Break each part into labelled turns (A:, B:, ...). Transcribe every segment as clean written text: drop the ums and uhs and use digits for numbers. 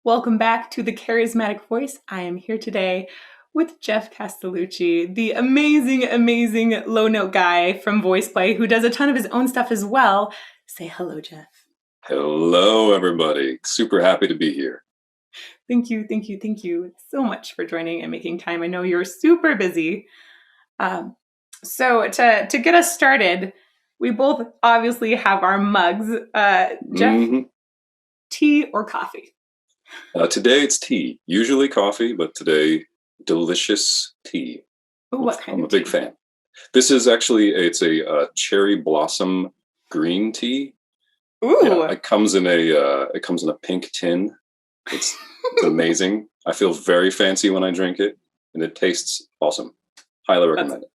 A: Welcome back to the Charismatic Voice. I am here today with Geoff Castellucci, the amazing low note guy from VoicePlay who does a ton of his own stuff as well. Say hello, Geoff.
B: Hello, everybody. Super happy to be here.
A: Thank you so much for joining and making time. I know you're super busy. So to get us started, we both obviously have our mugs. Geoff, tea or coffee?
B: Today it's tea. Usually coffee, but today delicious tea.
A: Ooh, what kind
B: I'm
A: of
B: a big
A: tea?
B: fan. This is actually it's a cherry blossom green tea.
A: Ooh,
B: yeah, it comes in a pink tin. It's amazing. I feel very fancy when I drink it, and it tastes awesome. Highly recommend it.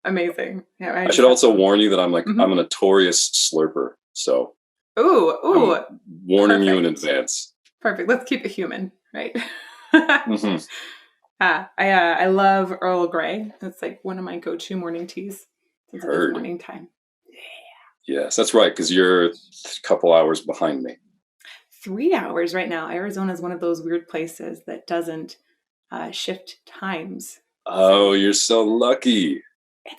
A: Amazing. Yeah,
B: I should also warn you that I'm a notorious slurper, so
A: ooh,
B: I'm warning you in
A: perfect.
B: advance.
A: Perfect. Let's keep it human, right?
B: Mhm.
A: I love Earl Grey. That's like one of my go-to morning teas since it is morning time.
B: Yes, that's right, because you're a couple hours behind me.
A: 3 hours right now. Arizona is one of those weird places that doesn't shift times.
B: Oh, you're so lucky.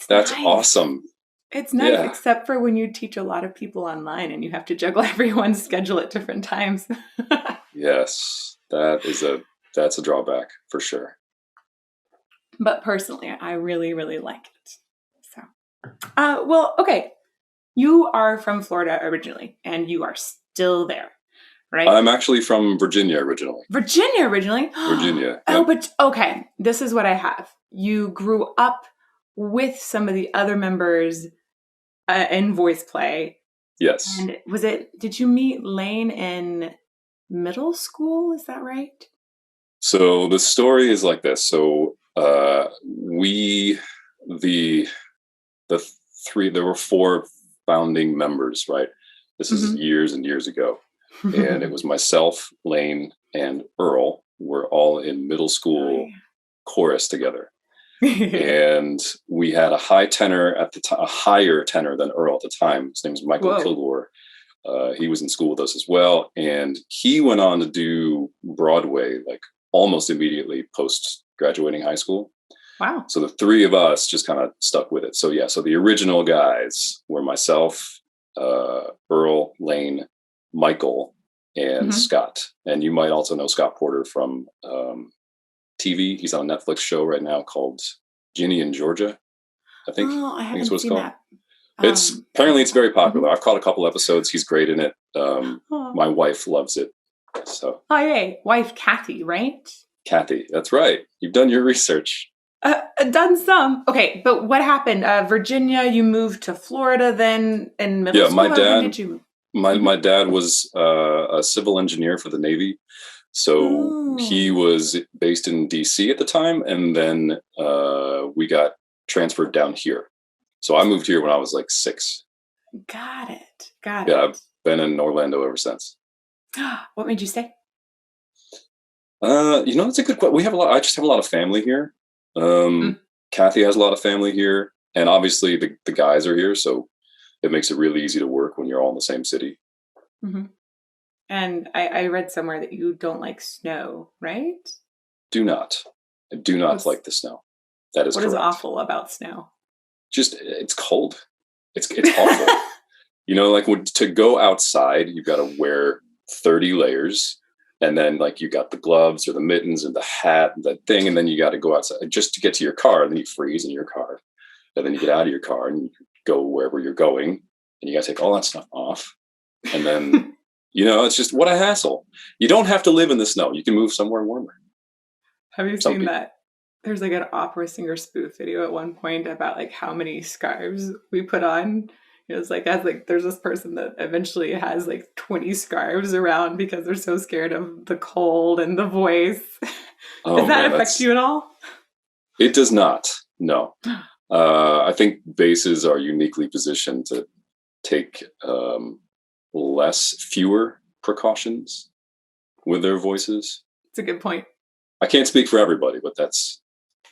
B: That's
A: nice.
B: awesome.
A: It's nice,
B: Yeah.
A: except for when you teach a lot of people online and you have to juggle everyone's schedule at different times.
B: Yes, that's a drawback for sure.
A: But personally, I really like it. So, well, okay. You are from Florida originally, and you are still there, right?
B: I'm actually from Virginia originally.
A: Virginia originally?
B: Virginia.
A: Oh,
B: Yep.
A: but okay. This is what I have. You grew up with some of the other members in VoicePlay.
B: Yes.
A: And did you meet Layne in middle school? Is that right?
B: So the story is like this. So there were 4 founding members, right? This is years and years ago. And it was myself, Layne, and Earl. We're all in middle school chorus together. And we had a high tenor at the time, a higher tenor than Earl at the time. His name was Michael Kilgore. He was in school with us as well. And he went on to do Broadway, like almost immediately post graduating high school.
A: Wow.
B: So the 3 of us just kind of stuck with it. So yeah, so the original guys were myself, Earl, Layne, Michael, and Scott. And you might also know Scott Porter from TV. He's on a Netflix show right now called Ginny in Georgia, I think.
A: Oh, I haven't
B: it's what
A: seen
B: it's called.
A: That.
B: Apparently it's very popular. I've caught a couple episodes. He's great in it. My wife loves it. So.
A: Oh, yay. Wife Kathy, right?
B: Kathy, that's right. You've done your research.
A: Done some. Okay, but what happened? Virginia, you moved to Florida then in middle school?
B: My dad.
A: When did you?
B: My dad was a civil engineer for the Navy. So he was based in DC at the time, and then we got transferred down here. So I moved here when I was like 6.
A: Got it.
B: Yeah, I've been in Orlando ever since.
A: What made you stay?
B: It's a good question. I just have a lot of family here. Kathy has a lot of family here, and obviously the guys are here, so it makes it really easy to work when you're all in the same city.
A: And I read somewhere that you don't like snow, right?
B: I do not like the snow. That is correct.
A: What is awful about snow?
B: Just it's cold. It's awful. To go outside, you've got to wear 30 layers, and then like you got the gloves or the mittens and the hat and the thing, and then you got to go outside just to get to your car, and then you freeze in your car, and then you get out of your car and you go wherever you're going, and you got to take all that stuff off, and then it's just what a hassle. You don't have to live in the snow. You can move somewhere warmer.
A: Have you seen that? There's like an opera singer spoof video at one point about like how many scarves we put on. It's like there's this person that eventually has like 20 scarves around because they're so scared of the cold and the voice. Does that affect you at all?
B: It does not. No. I think basses are uniquely positioned to take fewer precautions with their voices.
A: It's a good point.
B: I can't speak for everybody, but that's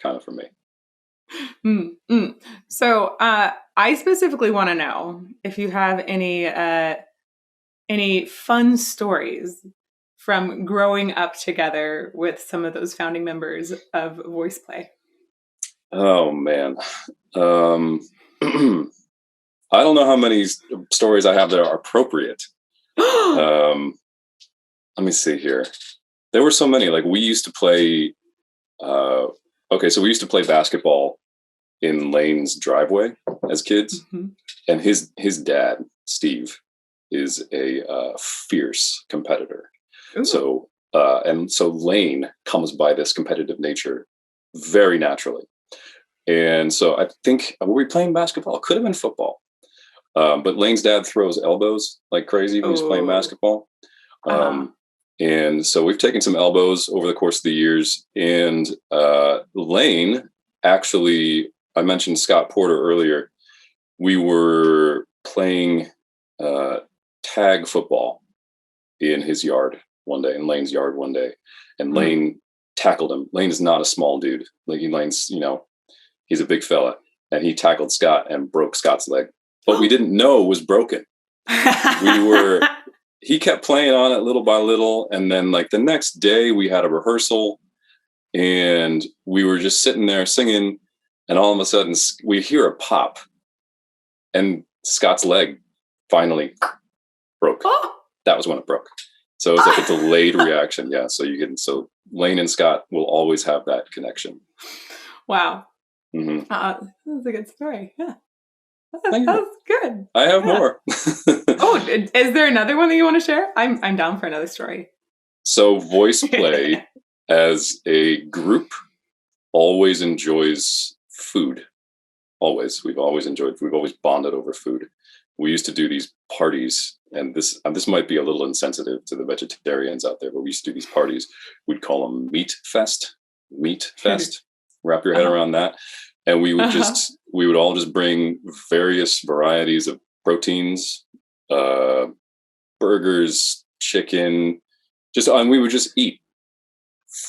B: kind of for me.
A: So I specifically want to know if you have any fun stories from growing up together with some of those founding members of VoicePlay?
B: Oh man. I don't know how many stories I have that are appropriate. Let me see here. There were so many. Like we used to play. So we used to play basketball in Layne's driveway as kids, and his dad, Steve, is a fierce competitor. Ooh. So Layne comes by this competitive nature very naturally. And so I think, were we playing basketball? It could have been football. But Layne's dad throws elbows like crazy when he's playing basketball. And so we've taken some elbows over the course of the years. And Layne, actually, I mentioned Scott Porter earlier. We were playing tag football in his yard one day, in Layne's yard one day. And Layne tackled him. Layne is not a small dude. Layne's, he's a big fella. And he tackled Scott and broke Scott's leg. But we didn't know it was broken. He kept playing on it little by little. And then like the next day we had a rehearsal and we were just sitting there singing. And all of a sudden we hear a pop and Scott's leg finally broke. That was when it broke. So it was like a delayed reaction. Yeah. So Layne and Scott will always have that connection.
A: Wow.
B: Mm-hmm.
A: That was a good story. Yeah. That was good.
B: I have more.
A: Is there another one that you want to share? I'm down for another story.
B: So VoicePlay as a group always enjoys food. Always. We've always enjoyed food. We've always bonded over food. We used to do these parties, and this might be a little insensitive to the vegetarians out there, but we used to do these parties. We'd call them Meat Fest. Wrap your head around that. And we would all just bring various varieties of proteins, burgers, chicken, and we would just eat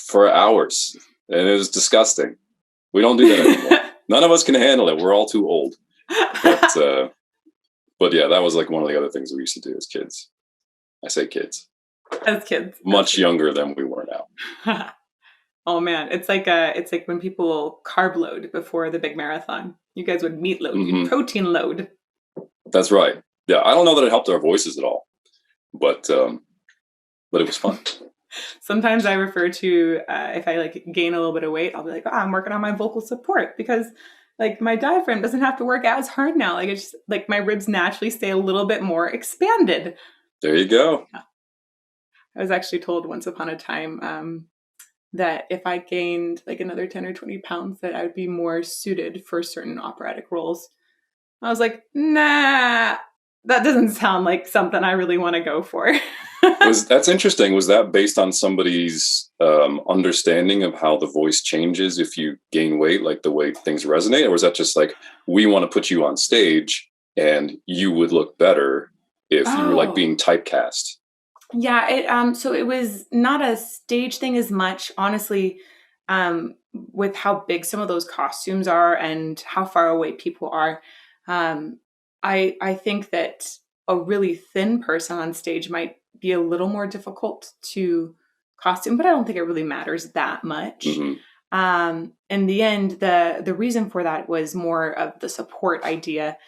B: for hours. And it was disgusting. We don't do that anymore. None of us can handle it. We're all too old. But yeah, that was like one of the other things we used to do as kids. I say kids.
A: As kids.
B: Much younger than we were now.
A: Oh man, it's like when people carb load before the big marathon. You guys would meat load, you'd protein load.
B: That's right. Yeah, I don't know that it helped our voices at all, but it was fun.
A: Sometimes I refer to if I like gain a little bit of weight, I'll be like, I'm working on my vocal support because like my diaphragm doesn't have to work as hard now. Like it's just, like my ribs naturally stay a little bit more expanded.
B: There you go.
A: Yeah. I was actually told once upon a time that if I gained like another 10 or 20 pounds, that I would be more suited for certain operatic roles. I was like, nah, that doesn't sound like something I really want to go for.
B: That's interesting. Was that based on somebody's understanding of how the voice changes if you gain weight, like the way things resonate? Or was that just like, we want to put you on stage and you would look better if you were like being typecast?
A: Yeah, so it was not a stage thing as much, honestly, with how big some of those costumes are and how far away people are. I think that a really thin person on stage might be a little more difficult to costume, but I don't think it really matters that much. Mm-hmm. In the end, the reason for that was more of the support idea.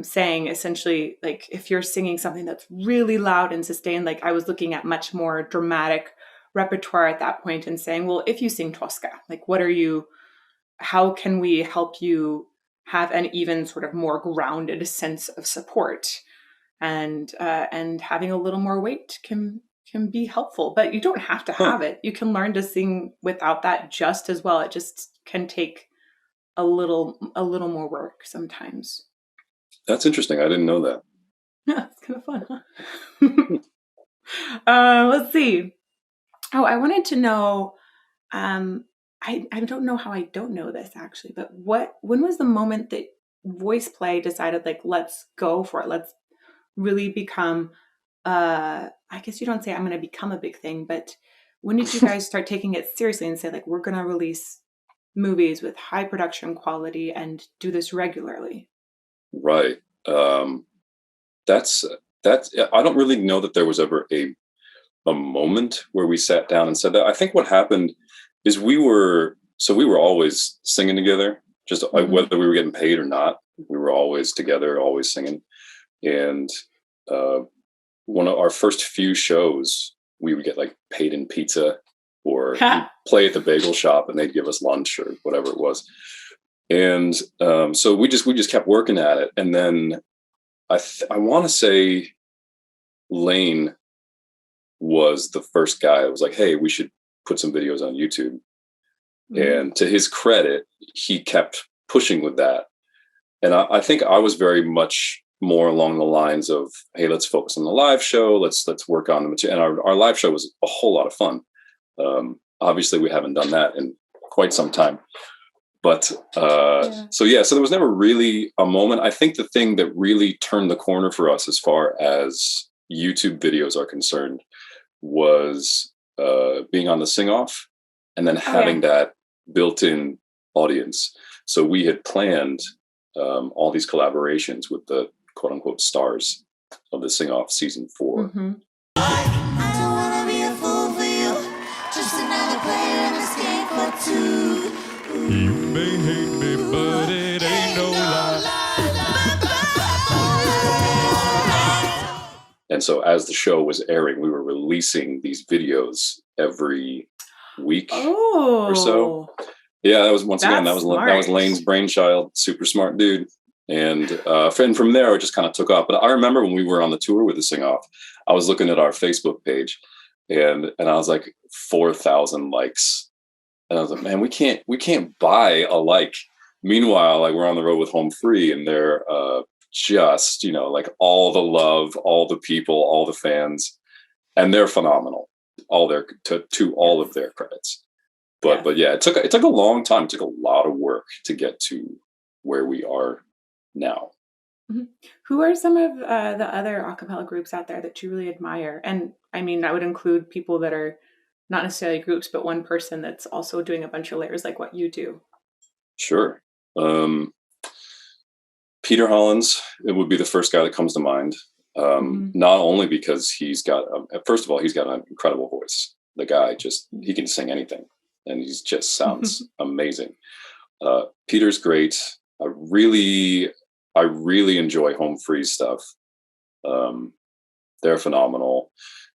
A: Saying essentially, like, if you're singing something that's really loud and sustained, like I was looking at much more dramatic repertoire at that point and saying, well, if you sing Tosca, like, how can we help you have an even sort of more grounded sense of support? And having a little more weight can be helpful, but you don't have to have it. You can learn to sing without that just as well. It just can take a little more work sometimes.
B: That's interesting. I didn't know that.
A: Yeah, it's kind of fun, huh? Let's see. Oh, I wanted to know, I don't know how I don't know this actually, but when was the moment that VoicePlay decided, like, let's go for it. Let's really become, I guess you don't say I'm going to become a big thing, but when did you guys start taking it seriously and say, like, we're going to release movies with high production quality and do this regularly?
B: Right. That's I don't really know that there was ever a a moment where we sat down and said that. I think what happened is we were always singing together, just whether we were getting paid or not. We were always together, always singing. And one of our first few shows, we would get like paid in pizza or play at the bagel shop and they'd give us lunch or whatever it was. And so we just kept working at it. And then I want to say Layne was the first guy that was like, hey, we should put some videos on YouTube. And to his credit, he kept pushing with that. And I think I was very much more along the lines of, hey, let's focus on the live show. Let's work on the material. And our live show was a whole lot of fun. Obviously, we haven't done that in quite some time. But so there was never really a moment. I think the thing that really turned the corner for us as far as YouTube videos are concerned was being on the sing-off and then having that built-in audience. So we had planned all these collaborations with the quote-unquote stars of the sing-off season 4.
C: I don't wanna be a fool for you, just another player in this game for two. You may hate me, but it ain't no lie.
B: And so as the show was airing, we were releasing these videos every week or so. Yeah, that was that was Layne's brainchild. Super smart dude. And from there, it just kind of took off. But I remember when we were on the tour with the Sing Off, I was looking at our Facebook page, and I was like 4,000 likes, and I was like, man, we can't buy a like. Meanwhile, like we're on the road with Home Free, and they're just like all the love, all the people, all the fans, and they're phenomenal. To all of their credits. But yeah, it took a long time. It took a lot of work to get to where we are now.
A: Who are some of the other a cappella groups out there that you really admire? And I mean, I would include people that are not necessarily groups, but one person that's also doing a bunch of layers like what you do.
B: Sure. Peter Hollins, it would be the first guy that comes to mind. Not only because he's got, first of all, he's got an incredible voice. The guy he can sing anything, and he just sounds amazing. Peter's great. I really enjoy Home Free stuff. They're phenomenal.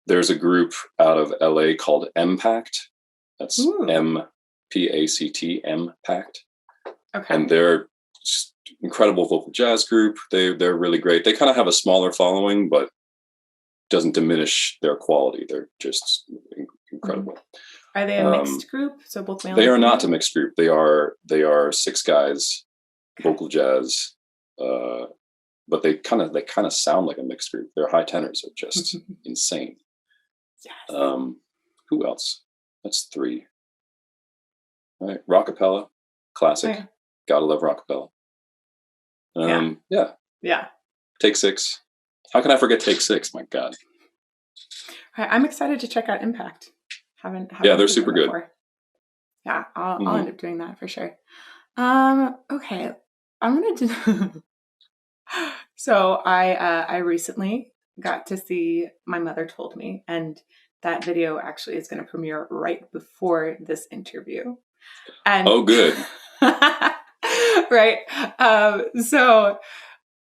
B: There's a group out of LA called Impact. That's MPACT, Impact. Okay. And they're just incredible vocal jazz group. They're really great. They kind of have a smaller following, but doesn't diminish their quality. They're just incredible.
A: Are they a mixed group? So both male.
B: They are not a mixed group. They are 6 guys, vocal jazz, but they kind of sound like a mixed group. Their high tenors are just insane. Yes. Who else? That's 3. All right, rockapella, classic. Okay. Gotta love rockapella. Yeah. Take 6. How can I forget Take 6? My God.
A: I'm excited to check out Impact. Haven't
B: they're super good.
A: Before. Yeah, I'll end up doing that for sure. Okay, I'm gonna do. So I recently got to see My Mother Told Me, and that video actually is going to premiere right before this interview. And
B: oh, good.
A: Right. So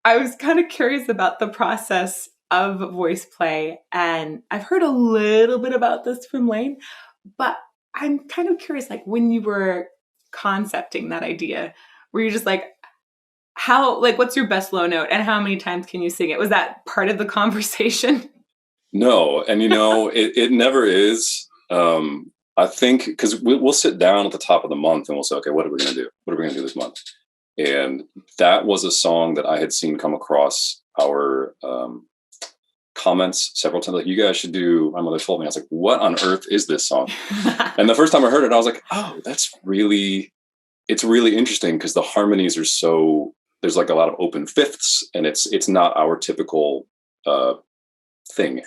A: I was kind of curious about the process of VoicePlay, and I've heard a little bit about this from Layne, but I'm kind of curious, like when you were concepting that idea, were you just like, what's your best low note and how many times can you sing it? Was that part of the conversation?
B: No. And it never is. I think because we'll sit down at the top of the month and we'll say, okay, what are we going to do? What are we going to do this month? And that was a song that I had seen come across our comments several times. Like, you guys should do My Mother Told Me. I was like, what on earth is this song? And the first time I heard it, I was like, oh, it's really interesting because the harmonies are so, there's like a lot of open fifths, and it's not our typical thing.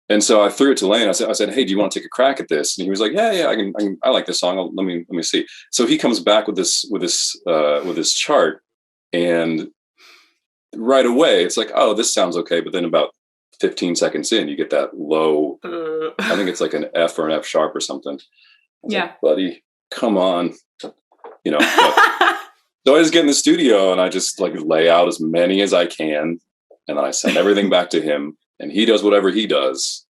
B: And so I threw it to Layne. I said, hey, do you want to take a crack at this? And he was like, yeah, I like this song. Let me see. So he comes back with this chart, and right away it's like, oh, this sounds okay. But then about 15 seconds in, you get that low, I think it's like an F or an F sharp or something. Like, buddy, come on. You know, so I just get in the studio and I just like lay out as many as I can. And then I send everything back to him and he does whatever he does.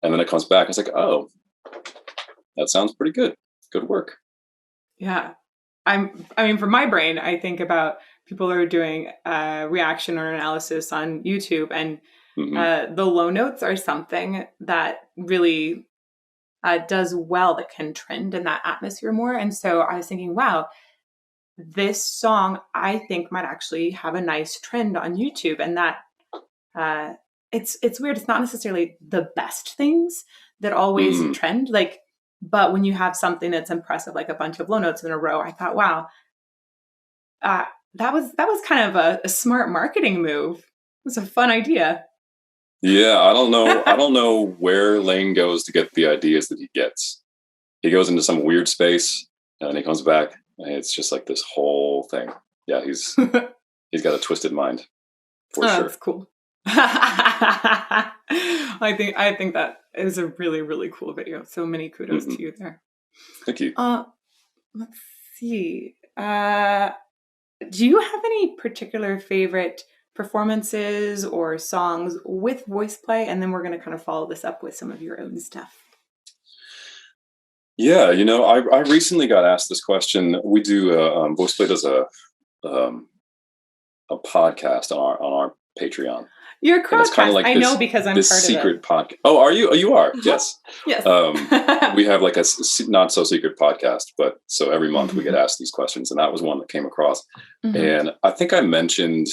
B: And then it comes back. It's like, oh, that sounds pretty good. Good work.
A: Yeah. I mean, for my brain, I think about people who are doing reaction or analysis on YouTube, and the low notes are something that really does well, that can trend in that atmosphere more. And so I was thinking, wow, this song I think might actually have a nice trend on YouTube, and that it's weird. It's not necessarily the best things that always trend, like. But when you have something that's impressive, like a bunch of low notes in a row, I thought, wow, that was kind of a smart marketing move. It was a fun idea.
B: Yeah, I don't know where Layne goes to get the ideas that he gets. He goes into some weird space and then he comes back and it's just like this whole thing. Yeah, he's got a twisted mind for sure.
A: That's cool. I think that is a really, really cool video. So many kudos to you there.
B: Thank you.
A: Let's see. Do you have any particular favorite performances or songs with VoicePlay? And then we're going to kind of follow this up with some of your own stuff.
B: Yeah, you know, I recently got asked this question. We do VoicePlay does a podcast on our Patreon.
A: You're correct. Kind of like I know because I'm
B: this
A: part
B: secret
A: of it.
B: podcast. Oh, are you? Oh, you are. Yes.
A: Yes.
B: We have like a not so secret podcast, but so every month we get asked these questions, and that was one that came across. And I think I had mentioned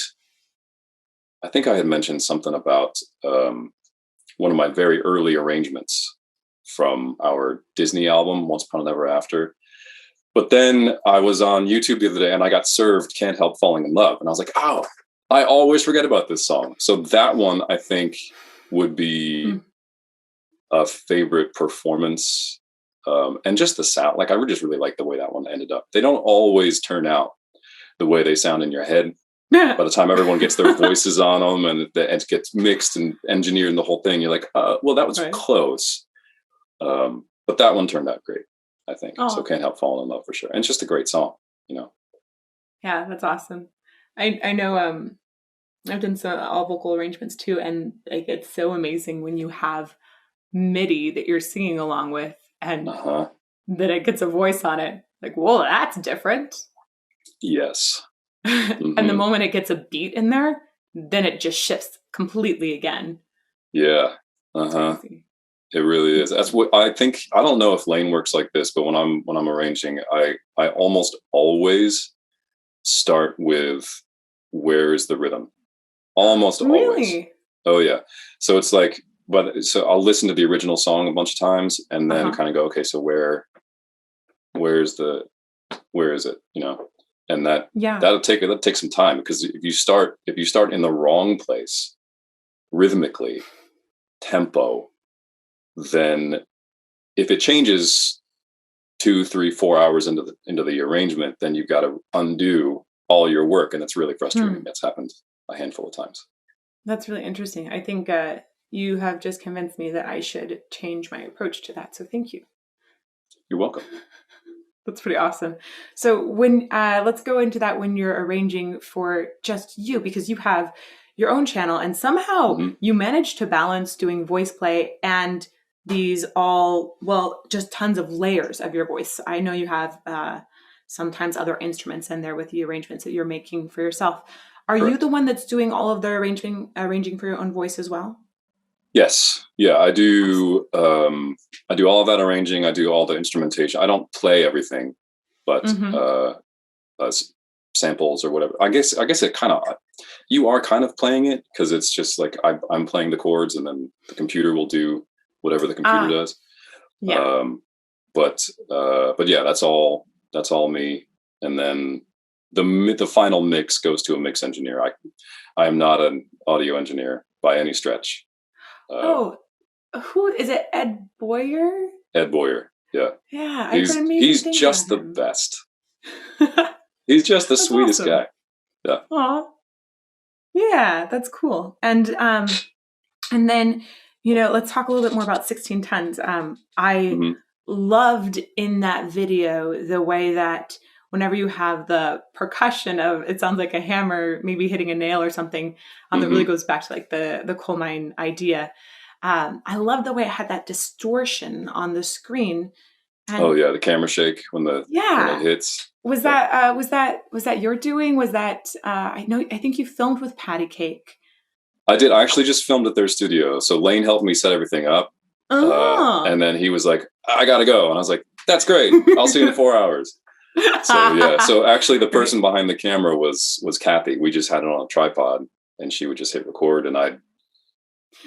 B: something about one of my very early arrangements from our Disney album, Once Upon an Ever After. But then I was on YouTube the other day and I got served Can't Help Falling in Love. And I was like, oh, I always forget about this song. So that one I think would be a favorite performance. And just the sound, like I just really like the way that one ended up. They don't always turn out the way they sound in your head. By the time everyone gets their voices on them and it gets mixed and engineered and the whole thing, you're like, well, that was close. But that one turned out great, I think. Oh. So Can't Help Falling in Love for sure. And it's just a great song, you know?
A: Yeah, that's awesome. I know I've done some all vocal arrangements too. And like, it's so amazing when you have MIDI that you're singing along with and that it gets a voice on it. Like, whoa, that's different.
B: Yes.
A: And the moment it gets a beat in there, then it just shifts completely again.
B: Yeah. It really is. That's what I think. I don't know if Layne works like this, but when I'm arranging, I almost always start with where is the rhythm? Almost always. Oh yeah. So it's like, so I'll listen to the original song a bunch of times and then kind of go, okay, so where is it? You know? And that'll take some time, because if you start in the wrong place, rhythmically, tempo, then if it changes 2, 3, 4 hours into the arrangement, then you've got to undo all your work, and it's really frustrating. That's happened a handful of times. That's
A: really interesting. I think you have just convinced me that I should change my approach to that. So thank you.
B: You're welcome.
A: That's pretty awesome. So when let's go into that when you're arranging for just you, because you have your own channel and somehow you manage to balance doing VoicePlay and these just tons of layers of your voice. I know you have sometimes other instruments in there with the arrangements that you're making for yourself. Are Correct. You the one that's doing all of the arranging for your own voice as well?
B: Yes. Yeah, I do. I do all of that arranging. I do all the instrumentation. I don't play everything, but samples or whatever. I guess it kind of, you are kind of playing it, because it's just like I'm playing the chords and then the computer will do whatever the computer does. Yeah. But yeah, that's all me. And then the final mix goes to a mix engineer. I am not an audio engineer by any stretch.
A: Who is it? Ed Boyer?
B: Ed Boyer. Yeah.
A: Yeah.
B: He's just the best. He's just the sweetest guy. Yeah.
A: Aw. Yeah, that's cool. And And then, let's talk a little bit more about 16 tons. I loved in that video the way that whenever you have the percussion of, it sounds like a hammer, maybe hitting a nail or something, that really goes back to like the coal mine idea. I love the way it had that distortion on the screen. And
B: the camera shake when when it hits.
A: Was that your doing? Was that I think you filmed with Patty Cake.
B: I did. I actually just filmed at their studio. So Layne helped me set everything up. And then he was like, I gotta go. And I was like, that's great. I'll see you in 4 hours. So yeah. So actually the person behind the camera was Kathy. We just had it on a tripod and she would just hit record and I'd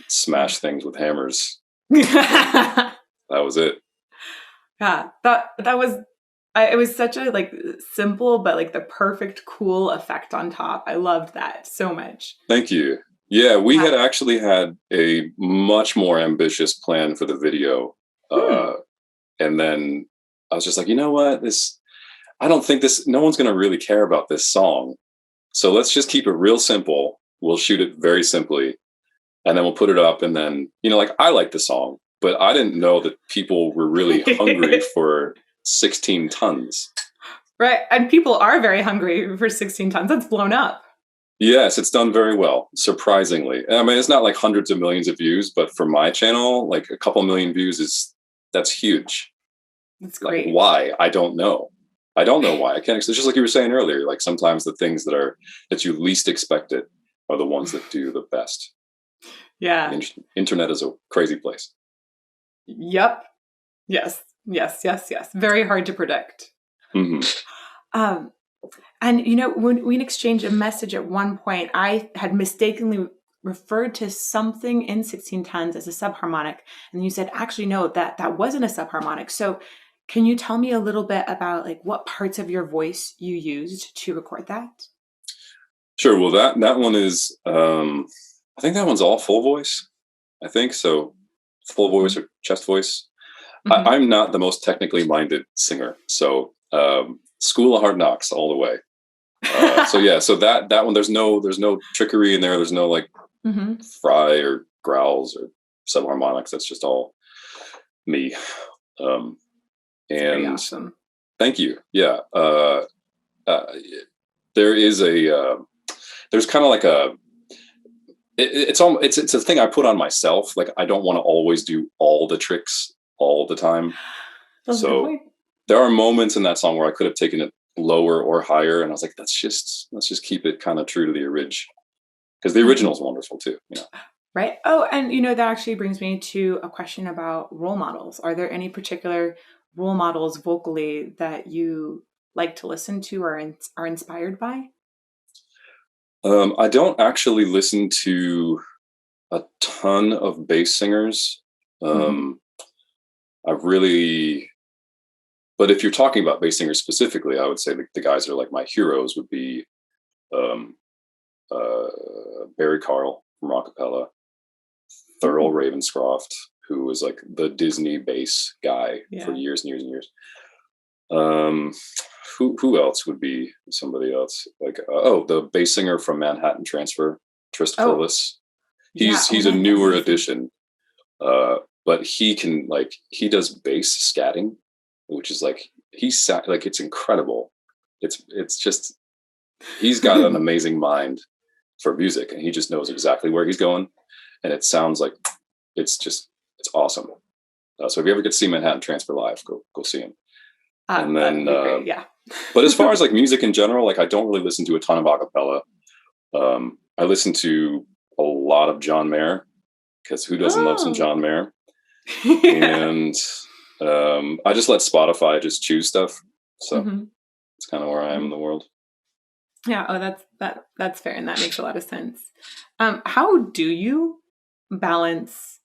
B: smash things with hammers. That was it.
A: Yeah. That was it was such a like simple but like the perfect cool effect on top. I loved that so much.
B: Thank you. Yeah, we had actually had a much more ambitious plan for the video. And then I was just like, you know what? I don't think no one's going to really care about this song. So let's just keep it real simple. We'll shoot it very simply and then we'll put it up. And then, I like the song, but I didn't know that people were really hungry for 16 tons.
A: Right. And people are very hungry for 16 tons. That's blown up.
B: Yes, it's done very well, surprisingly. I mean, it's not like hundreds of millions of views, but for my channel, like a couple million views that's huge.
A: That's great.
B: Like, why? I don't know. I don't know why. I can't. It's just like you were saying earlier. Like sometimes the things that you least expected are the ones that do the best.
A: Yeah.
B: Internet is a crazy place.
A: Yep. Yes. Very hard to predict. And, when we exchanged a message at one point, I had mistakenly referred to something in 16 tons as a subharmonic. And you said, actually, no, that wasn't a subharmonic. So can you tell me a little bit about like what parts of your voice you used to record that?
B: Sure. Well, that one is, I think that one's all full voice. I think so. Full voice or chest voice. I'm not the most technically minded singer. So School of Hard Knocks all the way. So that one, there's no trickery in there. There's no like fry or growls or subharmonics. That's just all me. And
A: very awesome.
B: Thank you. Yeah. There is there's kind of like it's a thing I put on myself. Like I don't want to always do all the tricks all the time.
A: That's so
B: there are moments in that song where I could have taken it lower or higher, and I was like, let's just keep it kind of true to the original, because the original is wonderful too.
A: Right. Oh, and that actually brings me to a question about role models. Are there any particular role models vocally that you like to listen to or are inspired by?
B: I don't actually listen to a ton of bass singers. But if you're talking about bass singers specifically, I would say the guys that are like my heroes would be Barry Carl from Rockapella, Thurl Ravenscroft, who was like the Disney bass guy for years and years and years. Who else would be somebody else? Like the bass singer from Manhattan Transfer, Trist Curlis. He's a newer addition, but he does bass scatting, which is like it's incredible. It's just he's got an amazing mind for music, and he just knows exactly where he's going, and it sounds like it's awesome. So if you ever get to see Manhattan Transfer live, go see him. And then but as far as like music in general, like I don't really listen to a ton of acapella. I listen to a lot of John Mayer, because who doesn't love some John Mayer? And I just let Spotify just choose stuff. So it's kind of where I am in the world.
A: Yeah. Oh, that's fair. And that makes a lot of sense. How do you balance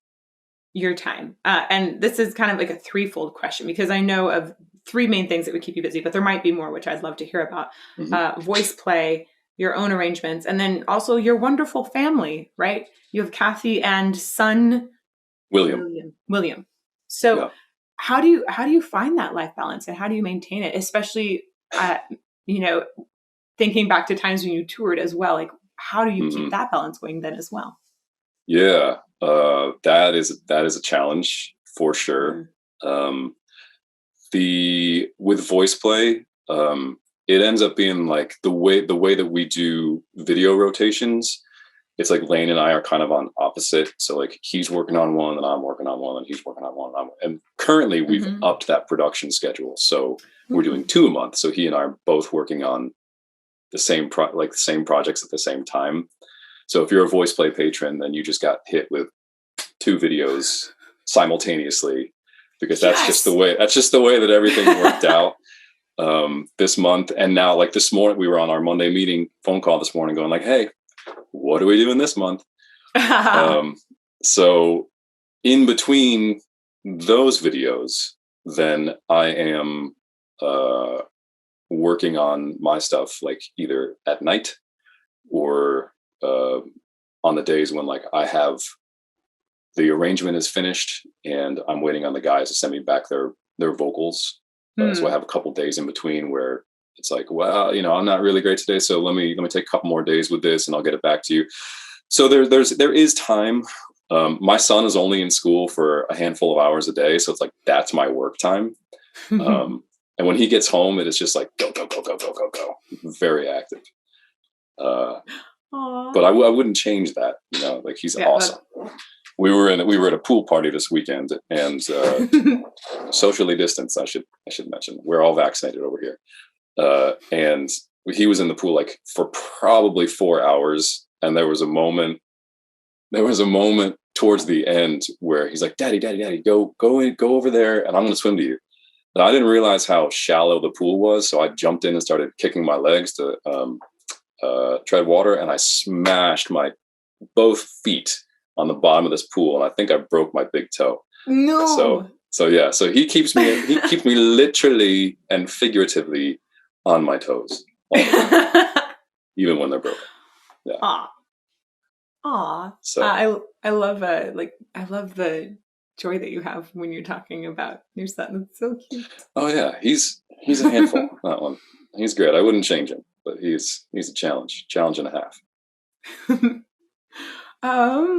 A: your time? And this is kind of like a threefold question, because I know of three main things that would keep you busy, but there might be more, which I'd love to hear about. VoicePlay, your own arrangements, and then also your wonderful family, right? You have Kathy and son William. So how do you find that life balance, and how do you maintain it? Especially, thinking back to times when you toured as well, like how do you keep that balance going then as well?
B: Yeah. that is a challenge for sure. With VoicePlay, it ends up being like the way that we do video rotations. It's like Layne and I are kind of on opposite. So like he's working on one and I'm working on one and he's working on one. And currently we've upped that production schedule. So we're doing 2 a month. So he and I are both working on the same projects at the same time. So if you're a VoicePlay patron, then you just got hit with 2 videos simultaneously, because that's just the way that everything worked out this month. And now, like this morning, we were on our Monday meeting phone call this morning going like, hey, what are we doing this month? So in between those videos, then I am working on my stuff, like either at night or on the days when like I have the arrangement is finished and I'm waiting on the guys to send me back their vocals. So I have a couple days in between where it's like, well, I'm not really great today, so let me take a couple more days with this and I'll get it back to you. So there is time. My son is only in school for a handful of hours a day, so it's like that's my work time. And when he gets home, it is just like go, very active. But I wouldn't change that. Like he's awesome. We were at a pool party this weekend, and socially distanced. I should mention we're all vaccinated over here. And he was in the pool like for probably 4 hours, and there was a moment towards the end where he's like, "Daddy, go over there, and I'm going to swim to you." And I didn't realize how shallow the pool was, so I jumped in and started kicking my legs to tread water, and I smashed my both feet on the bottom of this pool, and I think I broke my big toe.
A: No.
B: So he keeps me literally and figuratively on my toes all the time, even when they're broken. Yeah.
A: Aw. So I love the joy that you have when you're talking about your son. It's so cute.
B: Oh yeah, he's a handful. That one. He's great. I wouldn't change him, but he's a challenge and a half.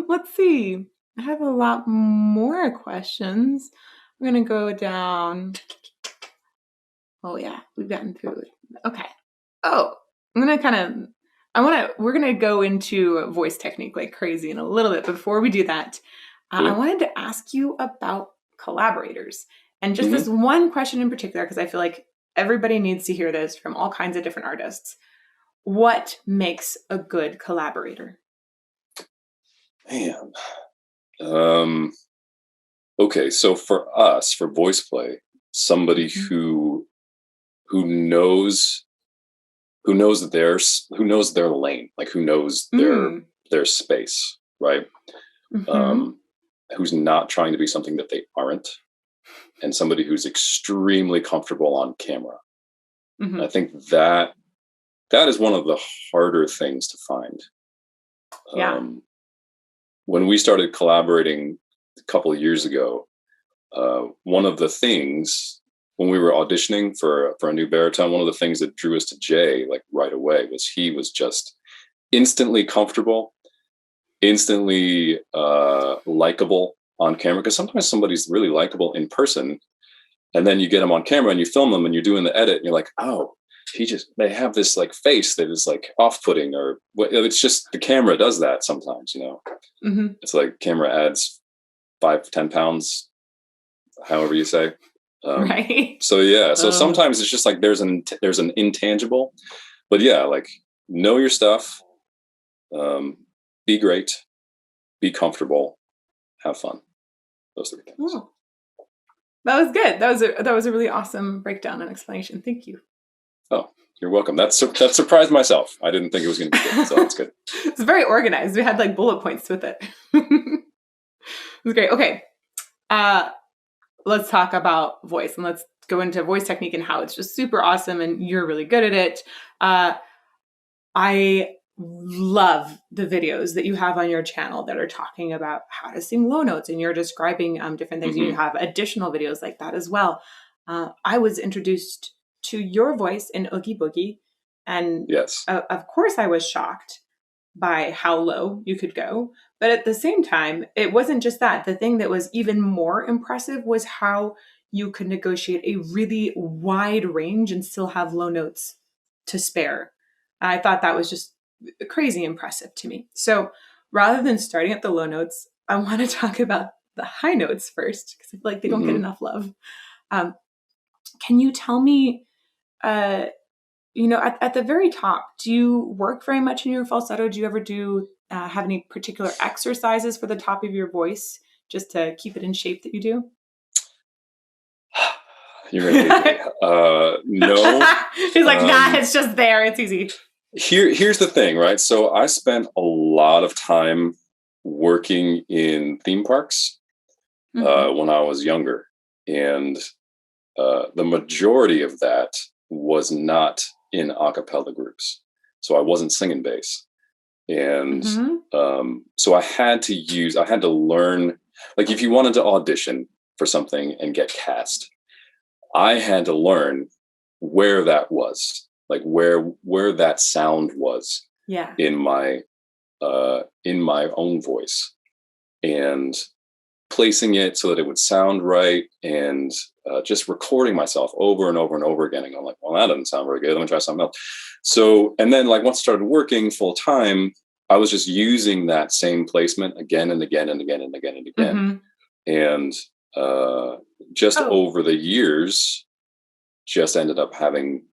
A: Let's see. I have a lot more questions. I'm gonna go down. Oh yeah, we've gotten through it. Okay. Oh, we're gonna go into voice technique like crazy in a little bit. Before we do that, I wanted to ask you about collaborators, and just this one question in particular, because I feel like everybody needs to hear this from all kinds of different artists. What makes a good collaborator?
B: Man. Okay, so for us, for VoicePlay, somebody who knows their lane, like who knows their space, right? Who's not trying to be something that they aren't, and somebody who's extremely comfortable on camera. I think that is one of the harder things to find. When we started collaborating a couple of years ago, one of the things when we were auditioning for a new baritone, one of the things that drew us to Jay like right away was he was just instantly comfortable, instantly likable on camera. Because sometimes somebody's really likable in person, and then you get them on camera and you film them and you're doing the edit and you're like, oh, they have this like face that is like off-putting, or it's just the camera does that sometimes, It's like camera adds 5-10 pounds, however you say.
A: Right.
B: So sometimes it's just like there's an intangible, but yeah, like know your stuff, be great, be comfortable, have fun. Those 3 things.
A: Oh. That was good. That was a really awesome breakdown and explanation. Thank you.
B: Oh, you're welcome. That surprised myself. I didn't think it was going to be good, so that's good.
A: It's very organized. We had like bullet points with it. It was great. Okay. Let's talk about voice, and let's go into voice technique and how it's just super awesome and you're really good at it. I love the videos that you have on your channel that are talking about how to sing low notes, and you're describing different things. You have additional videos like that as well. I was introduced to your voice in Oogie Boogie, and
B: yes,
A: of course I was shocked by how low you could go. But at the same time, it wasn't just that. The thing that was even more impressive was how you could negotiate a really wide range and still have low notes to spare. I thought that was just crazy impressive to me. So rather than starting at the low notes, I want to talk about the high notes first, because I feel like they don't get enough love. Can you tell me, at the very top, do you work very much in your falsetto? Do you ever have any particular exercises for the top of your voice just to keep it in shape that you do?
B: You're going to hate me. No.
A: He's like, nah, it's just there. It's easy.
B: Here's the thing, right? So I spent a lot of time working in theme parks when I was younger. And the majority of that was not in a cappella groups. So I wasn't singing bass. And so I had to learn, like if you wanted to audition for something and get cast, I had to learn where that was, like where that sound was in my own voice, and placing it so that it would sound right, and just recording myself over and over and over again. And I'm like, well, that doesn't sound very good. Let me try something else. So, and then like once I started working full time, I was just using that same placement again and again and again and again and again. And over the years, just ended up having,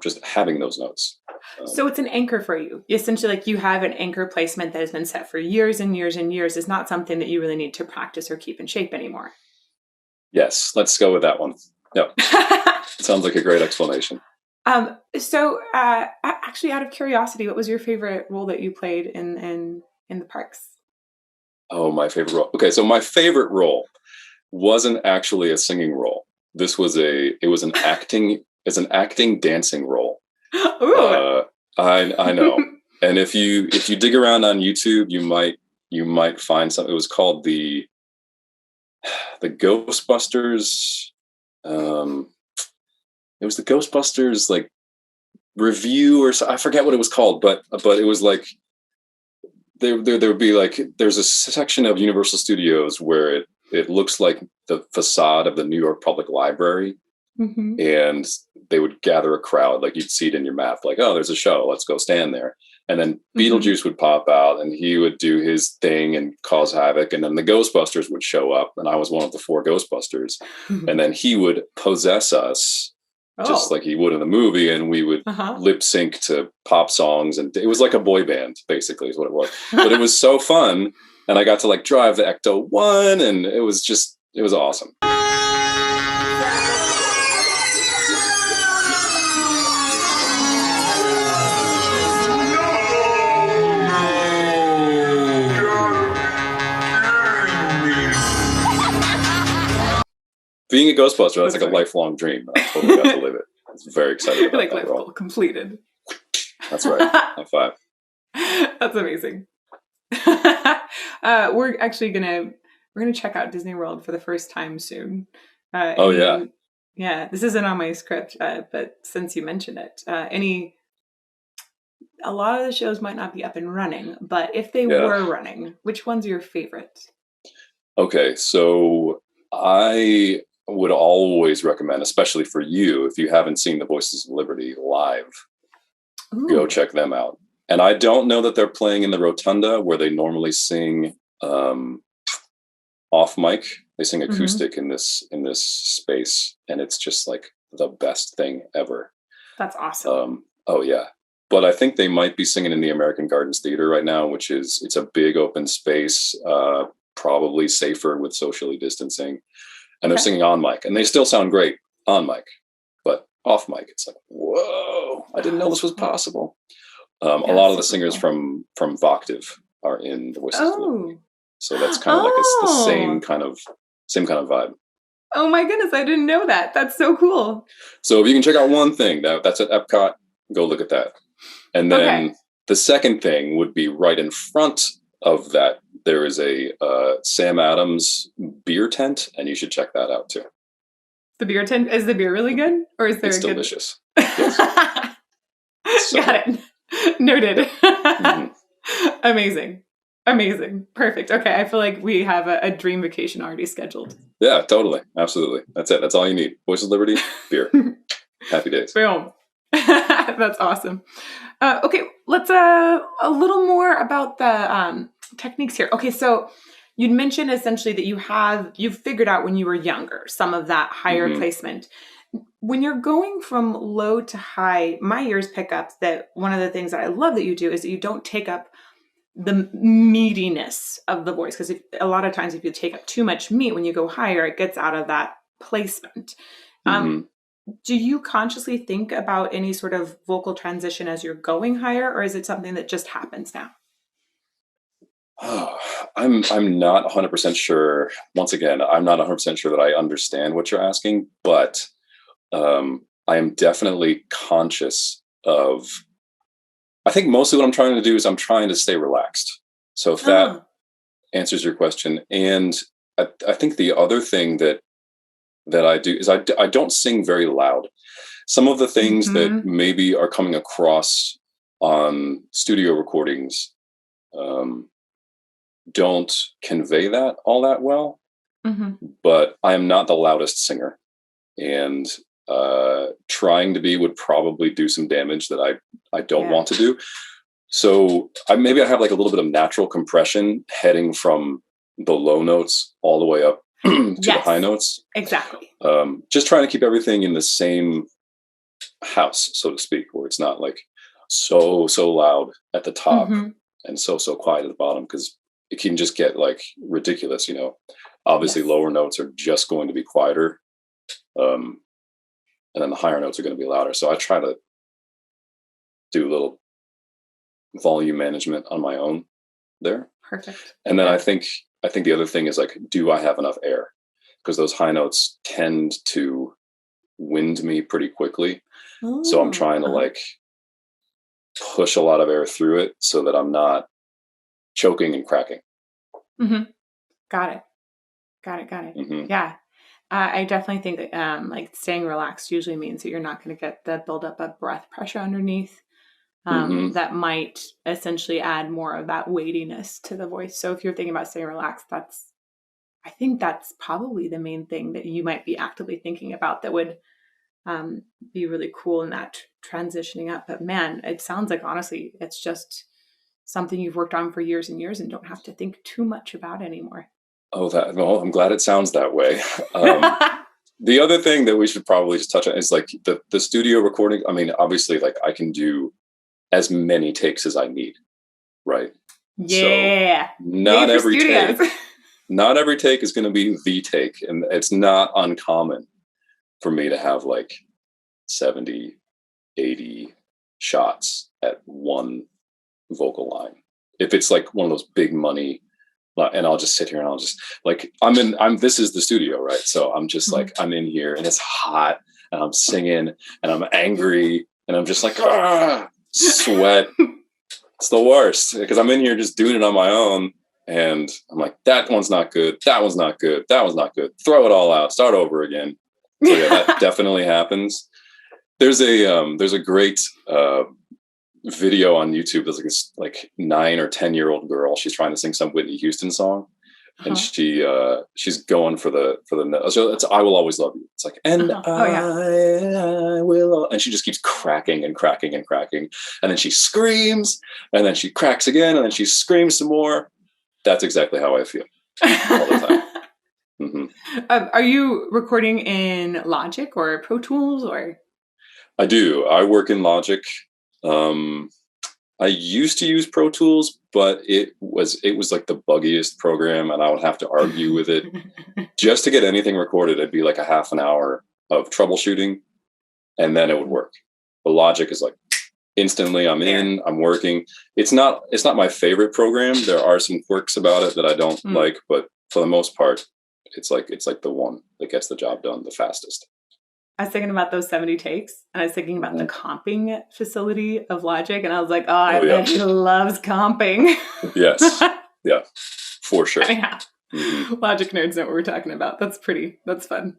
B: just having those notes.
A: So it's an anchor for you. Essentially, like you have an anchor placement that has been set for years and years and years. It's not something that you really need to practice or keep in shape anymore.
B: Yes, let's go with that one. Yep. Sounds like a great explanation.
A: So actually, out of curiosity, what was your favorite role that you played in the parks?
B: Oh, my favorite role. Okay, so my favorite role wasn't actually a singing role. This was an acting dancing role. Ooh. I know. And if you dig around on YouTube, you might find something. It was called the Ghostbusters. It was the Ghostbusters like review, or I forget what it was called, but it was like there would be like, there's a section of Universal Studios where it looks like the facade of the New York Public Library. And they would gather a crowd, like you'd see it in your map, like, oh, there's a show, let's go stand there. And then Beetlejuice would pop out and he would do his thing and cause havoc. And then the Ghostbusters would show up, and I was one of the 4 Ghostbusters. And then he would possess us just like he would in the movie, and we would lip sync to pop songs. And it was like a boy band, basically, is what it was. But it was so fun. And I got to like drive the Ecto 1, and it was awesome. Being a Ghostbuster, that's like a lifelong dream. I totally got to live it. I was very excited about that role.
A: Completed.
B: That's right. High five.
A: That's amazing. We're actually gonna check out Disney World for the first time soon. Yeah. This isn't on my script, but since you mentioned it, a lot of the shows might not be up and running, but if they were running, which one's your favorite? Okay,
B: so I would always recommend, especially for you, if you haven't seen the Voices of Liberty live, go check them out. And I don't know that they're playing in the Rotunda where they normally sing off mic. They sing acoustic in this space, and it's just like the best thing ever.
A: That's awesome.
B: Oh yeah. But I think they might be singing in the American Gardens Theater right now, it's a big open space, probably safer with socially distancing. And they're singing on mic, and they still sound great on mic, but off mic, it's like, whoa, I didn't know this was possible. A lot of the singers from Voctive are in the Voices of Liberty. So that's kind of like it's the same kind of vibe.
A: Oh my goodness, I didn't know that. That's so cool.
B: So if you can check out one thing, that's at Epcot, go look at that. And then the second thing would be right in front of that. There is a Sam Adams beer tent, and you should check that out too.
A: The beer tent? Is the beer really good? Or is there
B: it's
A: a good...
B: delicious. Yes.
A: Got it. Noted. Amazing. Amazing. Perfect. Okay. I feel like we have a dream vacation already scheduled.
B: Yeah, totally. Absolutely. That's it. That's all you need. Voice of Liberty, beer. Happy days.
A: Boom. That's awesome. Okay. Let's, a little more about the techniques here. Okay. So you'd mentioned essentially that you've figured out when you were younger, some of that higher placement. When you're going from low to high, my ears pick up that one of the things that I love that you do is that you don't take up the meatiness of the voice. Because a lot of times if you take up too much meat, when you go higher, it gets out of that placement. Do you consciously think about any sort of vocal transition as you're going higher, or is it something that just happens now?
B: Oh, I'm not 100% sure. Once again, I'm not 100% sure that I understand what you're asking, but I am definitely conscious of, I think mostly what I'm trying to do is I'm trying to stay relaxed. So if that answers your question. And I think the other thing that I do is I don't sing very loud. Some of the things that maybe are coming across on studio recordings don't convey that all that well, but I am not the loudest singer, and trying to be would probably do some damage that I don't want to do. So maybe I have like a little bit of natural compression heading from the low notes all the way up to the high notes.
A: Exactly.
B: Just trying to keep everything in the same house, so to speak, where it's not like so loud at the top and so quiet at the bottom, because it can just get like ridiculous, you know. Obviously lower notes are just going to be quieter, and then the higher notes are going to be louder. So I try to do a little volume management on my own there.
A: Perfect.
B: And then I think the other thing is like, do I have enough air? Because those high notes tend to wind me pretty quickly. So I'm trying to like push a lot of air through it so that I'm not choking and cracking.
A: Got it. Yeah. I definitely think that like staying relaxed usually means that you're not going to get the buildup of breath pressure underneath. That might essentially add more of that weightiness to the voice. So if you're thinking about staying relaxed, I think that's probably the main thing that you might be actively thinking about that would be really cool in that transitioning up. But man, it sounds like honestly, it's just something you've worked on for years and years and don't have to think too much about anymore.
B: Well, I'm glad it sounds that way. The other thing that we should probably just touch on is like the studio recording. I mean, obviously, like I can do as many takes as I need, right?
A: Yeah.
B: So not every take is going to be the take, and it's not uncommon for me to have like 70, 80 shots at one vocal line. If it's like one of those big money, and I'll just sit here and I'll just like, this is the studio, right? So I'm just like, I'm in here and it's hot and I'm singing and I'm angry and I'm just like, sweat. It's the worst because I'm in here just doing it on my own. And I'm like, that one's not good. That one's not good. That one's not good. Throw it all out. Start over again. So yeah, that definitely happens. There's a great video on YouTube. There's like this like 9 or 10-year-old girl. She's trying to sing some Whitney Houston song, and she's going for the so it's "I Will Always Love You." It's like I will, and she just keeps cracking and cracking and cracking, and then she screams, and then she cracks again, and then she screams some more. That's exactly how I feel all the time.
A: Are you recording in Logic or Pro Tools or?
B: I do. I work in Logic. I used to use Pro Tools, but it was like the buggiest program, and I would have to argue with it just to get anything recorded. It'd be like a half an hour of troubleshooting, and then it would work. But Logic is like instantly I'm in, I'm working. It's not my favorite program. There are some quirks about it that I don't like, but for the most part, it's like the one that gets the job done the fastest.
A: I was thinking about those 70 takes, and I was thinking about the comping facility of Logic, and I was like, I bet she loves comping.
B: Yes. Yeah, for sure.
A: Yeah. Logic nerds know what we're talking about. That's fun.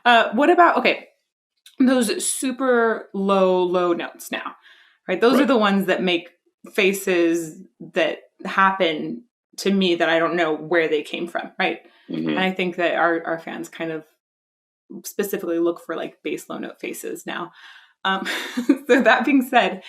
A: What about, those super low notes now, right? Those are the ones that make faces that happen to me that I don't know where they came from, right?
B: Mm-hmm.
A: And I think that our fans kind of specifically look for like bass low note faces now. So that being said,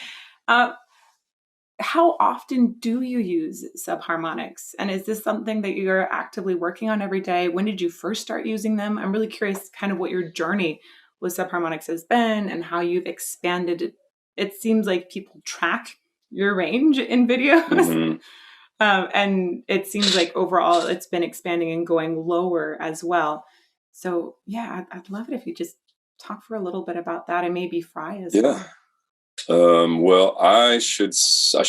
A: how often do you use subharmonics? And is this something that you're actively working on every day? When did you first start using them? I'm really curious kind of what your journey with subharmonics has been and how you've expanded it. It seems like people track your range in videos.
B: Mm-hmm.
A: And it seems like overall it's been expanding and going lower as well. So yeah, I'd love it if you just talk for a little bit about that and maybe Fry as well.
B: Well, I should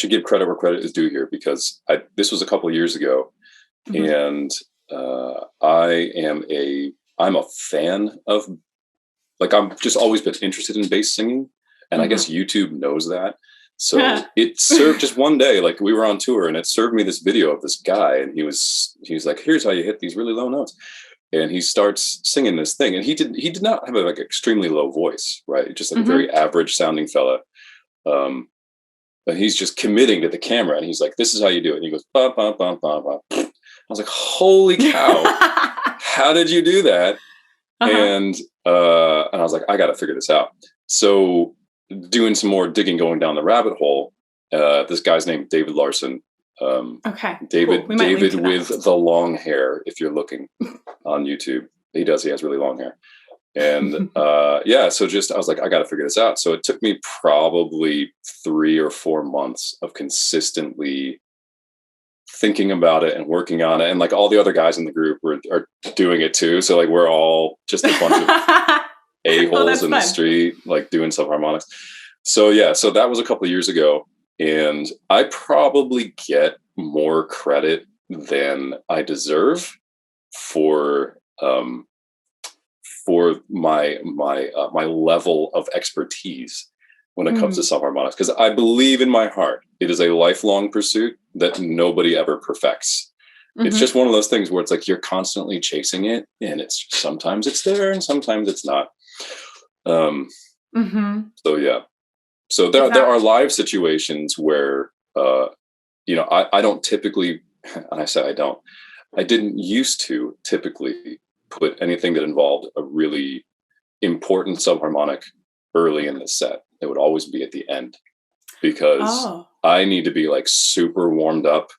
B: give credit where credit is due here, because this was a couple of years ago, and I'm a fan of, like, I've just always been interested in bass singing, and I guess YouTube knows that. So it served just one day, like we were on tour, and it served me this video of this guy, and he was like, "Here's how you hit these really low notes." And he starts singing this thing, and he did not have a like extremely low voice, right? Just like a very average sounding fella. But he's just committing to the camera, and he's like, "This is how you do it." And he goes, "Bum, bum, bum, bum, bum." I was like, "Holy cow! How did you do that?" And I was like, "I got to figure this out." So doing some more digging, going down the rabbit hole, this guy's named David Larson. David
A: cool.
B: David with the long hair, if you're looking on YouTube. He has really long hair. And so just I was like, I got to figure this out. So it took me probably 3 or 4 months of consistently thinking about it and working on it. And like all the other guys in the group are doing it too. So like we're all just a bunch of a-holes in the street, like doing subharmonics. So so that was a couple of years ago. And I probably get more credit than I deserve for my level of expertise when it comes to subharmonics, because I believe in my heart it is a lifelong pursuit that nobody ever perfects. It's just one of those things where it's like you're constantly chasing it, and it's sometimes it's there and sometimes it's not. So there are live situations where I don't typically, and I didn't used to typically put anything that involved a really important subharmonic early in the set. It would always be at the end, because I need to be like super warmed up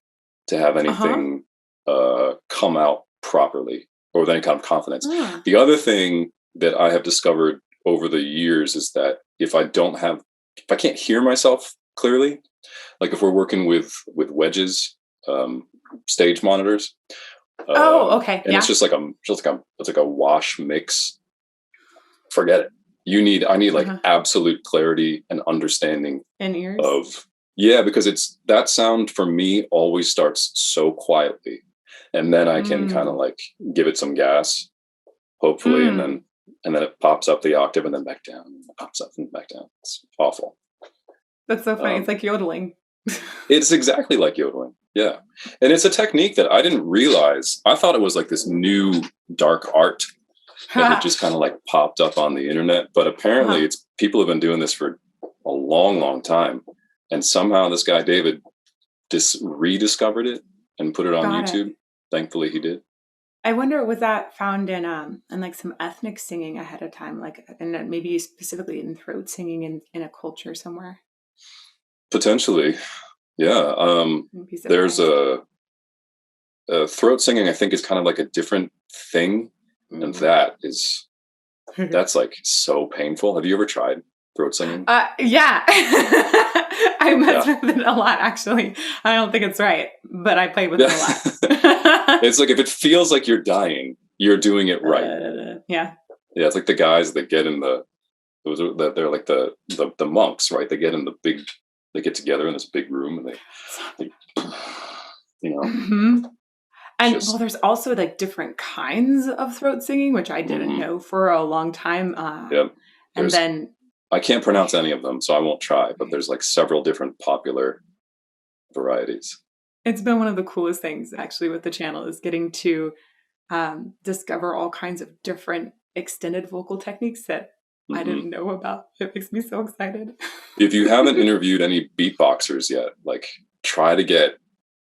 B: to have anything come out properly or with any kind of confidence. The other thing that I have discovered over the years is that if I can't hear myself clearly, like if we're working with wedges, stage monitors, and it's just like a wash mix, forget it. I need like absolute clarity and understanding
A: in ears
B: because that sound for me always starts so quietly, and then I can kind of like give it some gas, hopefully, and then it pops up the octave and then back down, and it pops up and back down. It's awful.
A: That's so funny. It's like yodeling.
B: It's exactly like yodeling. Yeah. And it's a technique that I didn't realize. I thought it was like this new dark art that had just kind of like popped up on the internet. But apparently people have been doing this for a long, long time. And somehow this guy, David, rediscovered it and put it on YouTube. Thankfully he did.
A: I wonder, was that found in like some ethnic singing ahead of time, like, and maybe specifically in throat singing in a culture somewhere?
B: Potentially. Yeah. There's a throat singing, I think, is kind of like a different thing. And that's like so painful. Have you ever tried throat singing?
A: Yeah. I mess with it a lot, actually. I don't think it's right, but I play with it a lot.
B: It's like if it feels like you're dying, you're doing it right.
A: Yeah.
B: It's like the guys that get in they're like the monks, right? They get together in this big room and they
A: And there's also like different kinds of throat singing, which I didn't know for a long time. And then
B: I can't pronounce any of them, so I won't try, but there's like several different popular varieties.
A: It's been one of the coolest things actually with the channel is getting to discover all kinds of different extended vocal techniques that I didn't know about. It makes me so excited.
B: If you haven't interviewed any beatboxers yet, like try to get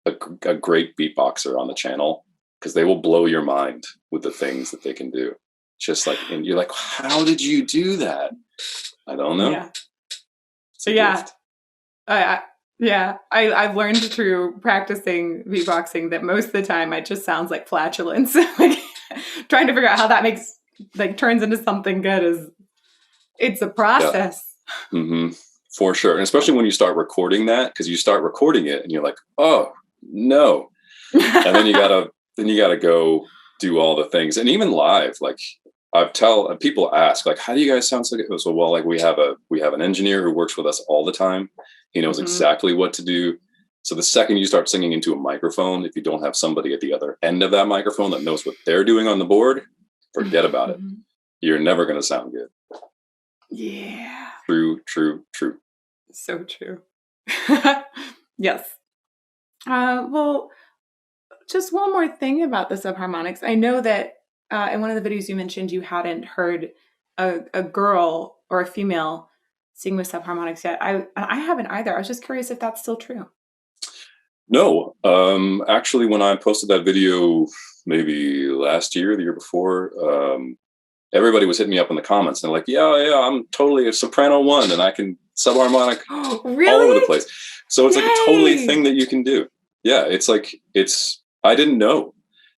B: a great beatboxer on the channel, because they will blow your mind with the things that they can do. Just like, and you're like, how did you do that? I don't know.
A: Yeah. So yeah. I've learned through practicing beatboxing that most of the time it just sounds like flatulence. Like trying to figure out how that makes turns into something good it's a process.
B: Yeah. Mm-hmm. For sure. And especially when you start recording that, because you start recording it and you're like, oh no. And then you gotta go do all the things. And even live, like people ask, like, how do you guys sound so good? So, well, like we have an engineer who works with us all the time. He knows exactly what to do. So the second you start singing into a microphone, if you don't have somebody at the other end of that microphone that knows what they're doing on the board, forget about it. You're never going to sound good.
A: Yeah.
B: True.
A: So true. Yes. Well, just one more thing about the Subharmonics. I know that in one of the videos you mentioned you hadn't heard a girl or a female sing with Subharmonics yet. I haven't either. I was just curious if that's still true.
B: No. Actually, when I posted that video maybe last year, the year before, everybody was hitting me up in the comments and they're like, yeah, I'm totally a soprano one and I can subharmonic
A: really?
B: all over the place. So it's
A: Yay!
B: like a totally thing that you can do. Yeah, it's like, I didn't know,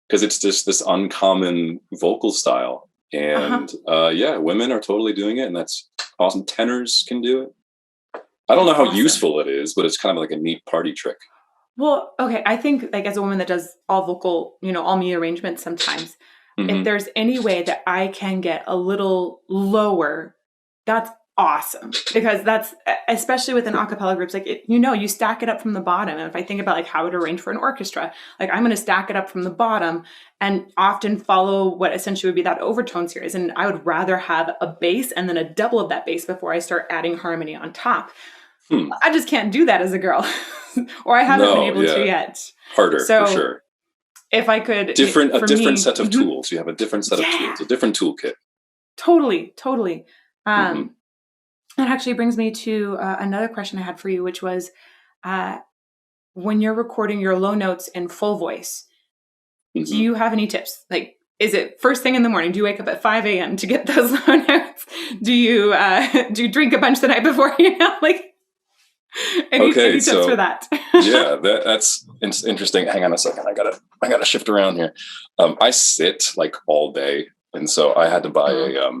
B: because it's just this uncommon vocal style. And women are totally doing it, and that's awesome. Tenors can do it. I don't know how useful it is, but it's kind of like a neat party trick.
A: Well, okay, I think like as a woman that does all vocal, all me arrangements sometimes, if there's any way that I can get a little lower, that's awesome, because that's, especially within a cappella groups, like you stack it up from the bottom. And if I think about like how I would arrange for an orchestra, like I'm going to stack it up from the bottom and often follow what essentially would be that overtone series. And I would rather have a bass and then a double of that bass before I start adding harmony on top. I just can't do that as a girl, or I haven't been able to yet.
B: Harder, for sure.
A: If I could,
B: a different set of tools. You have a different set of tools, a different toolkit.
A: Totally. That actually brings me to another question I had for you, which was, when you're recording your low notes in full voice, do you have any tips? Like, is it first thing in the morning? Do you wake up at 5 a.m. to get those low notes? Do you drink a bunch the night before? Any tips for that?
B: Yeah, that's interesting. Hang on a second. I gotta shift around here. I sit like all day, and so I had to buy a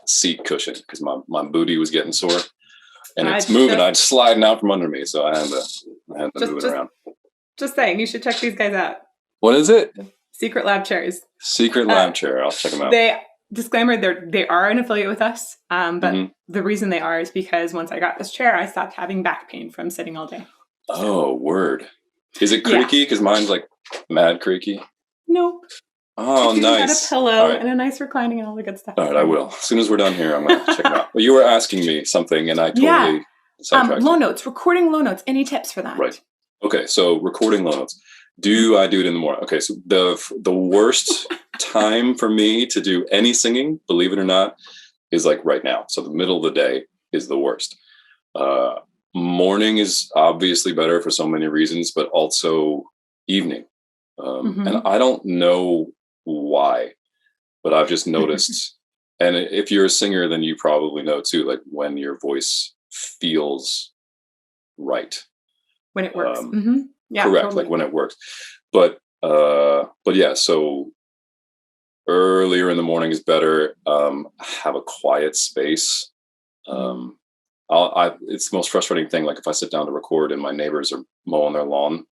B: seat cushion because my booty was getting sore, and it's moving. It's sliding out from under me, so I had to move it around.
A: Just saying, you should check these guys out.
B: What is it?
A: Secret Lab chairs.
B: Secret Lab chair. I'll check them out.
A: Disclaimer, they are an affiliate with us, but the reason they are is because once I got this chair, I stopped having back pain from sitting all day.
B: Oh, word. Is it creaky? Because mine's like mad creaky.
A: Nope.
B: Oh, nice.
A: Got a pillow and a nice reclining and all the good stuff.
B: All right, I will. As soon as we're done here, I'm going to check them out. Well, you were asking me something, and I totally sidetracked.
A: Low notes, recording low notes. Any tips for that?
B: Right. Okay, so recording low notes. Do I do it in the morning? Okay, so the worst time for me to do any singing, believe it or not, is like right now. So the middle of the day is the worst. Morning is obviously better for so many reasons, but also evening. And I don't know why, but I've just noticed. And if you're a singer, then you probably know too, like when your voice feels right.
A: When it works. Yeah,
B: correct.
A: Totally.
B: Like when it works. But yeah, so earlier in the morning is better. Have a quiet space. It's the most frustrating thing. Like if I sit down to record and my neighbors are mowing their lawn,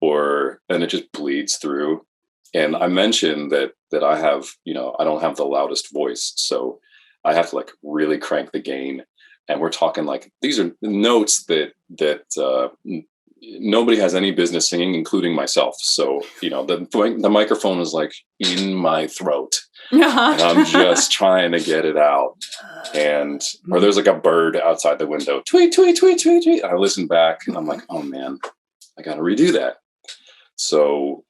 B: and it just bleeds through. And I mentioned that I have, I don't have the loudest voice, so I have to like really crank the gain. And we're talking like, these are notes that nobody has any business singing, including myself. So, the microphone is like in my throat and I'm just trying to get it out. Or there's like a bird outside the window, tweet, tweet, tweet, tweet, tweet. I listen back and I'm like, oh man, I got to redo that. So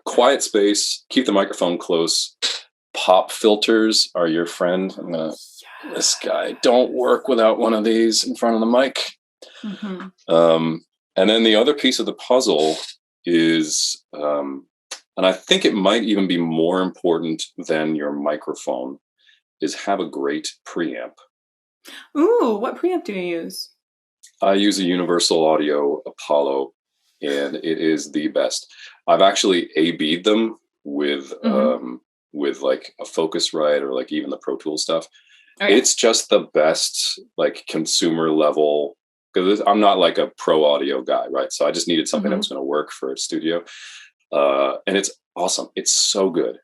B: quiet space, keep the microphone close, pop filters are your friend. This guy, don't work without one of these in front of the mic. And then the other piece of the puzzle is, and I think it might even be more important than your microphone, is have a great preamp.
A: Ooh, what preamp do you use?
B: I use a Universal Audio Apollo, and it is the best. I've actually A/B'd them with like a Focusrite or like even the Pro Tools stuff. Oh, yeah. It's just the best, like consumer level, because I'm not like a pro audio guy, right? So I just needed something that was going to work for a studio. And it's awesome. It's so good.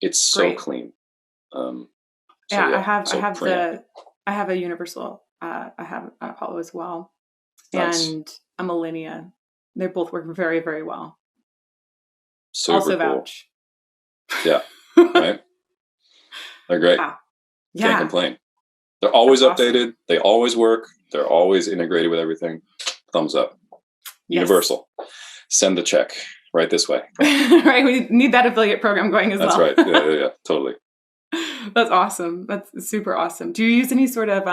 B: It's so clean.
A: I have a Universal. I have Apollo as well. Nice. And a Millennia. They both work very, very well.
B: Super
A: also
B: cool.
A: Vouch.
B: Yeah. Right. They're great. Wow. Yeah. Can't complain. They're always updated. Awesome. They always work. They're always integrated with everything. Thumbs up. Yes. Universal. Send the check right this way.
A: Right. We need that affiliate program going as well.
B: That's right. Yeah. Totally.
A: That's awesome. That's super awesome. Do you use any sort of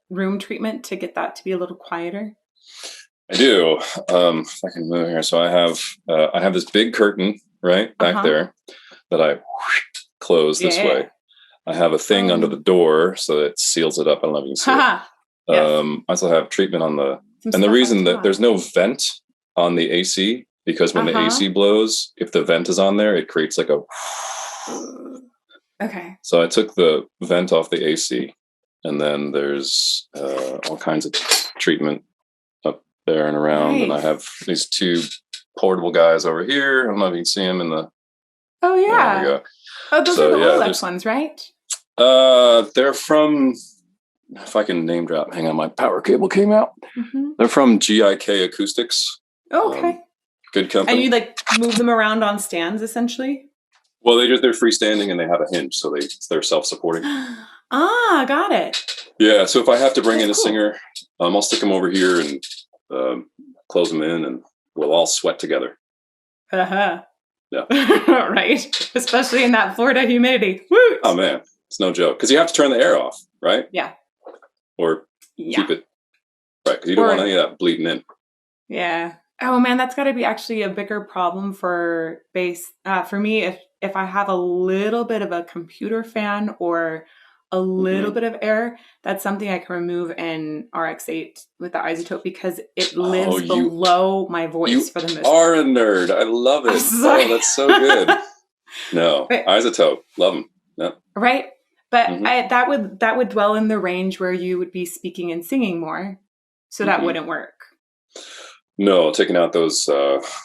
A: room treatment to get that to be a little quieter?
B: I do. If I can move here. So I have this big curtain right back there that I close this way. I have a thing under the door so that it seals it up. I don't know if you can see it. Yes. I also have treatment on and the reason that there's no vent on the AC, because when the AC blows, if the vent is on there, it creates like a.
A: Okay.
B: So I took the vent off the AC, and then there's all kinds of treatment up there and around. Nice. And I have these two portable guys over here. I don't know if you can see them in the.
A: Oh yeah. There we go. Oh, those are the Olex ones, right?
B: They're from. If I can name drop, hang on, my power cable came out. They're from GIK Acoustics.
A: Oh, okay.
B: Good company.
A: And you like move them around on stands, essentially.
B: Well, they're freestanding and they have a hinge, so they're self-supporting.
A: Got it.
B: Yeah, so if I have to bring in a singer, I'll stick them over here and close them in, and we'll all sweat together.
A: Yeah. Right. Especially in that Florida humidity. Woo!
B: Oh man, it's no joke, because you have to turn the air off, right?
A: Yeah.
B: Or keep it right, because you don't want any of that bleeding in.
A: Yeah. Oh man, that's got to be actually a bigger problem for bass. For me, if I have a little bit of a computer fan or a little bit of air, that's something I can remove in RX-8 with the isotope, because it lives below my voice for the most part.
B: You are a nerd. I love it. Oh, that's so good. No, isotope. Love them. Yep.
A: Right? But that would dwell in the range where you would be speaking and singing more. So that wouldn't work.
B: No, taking out those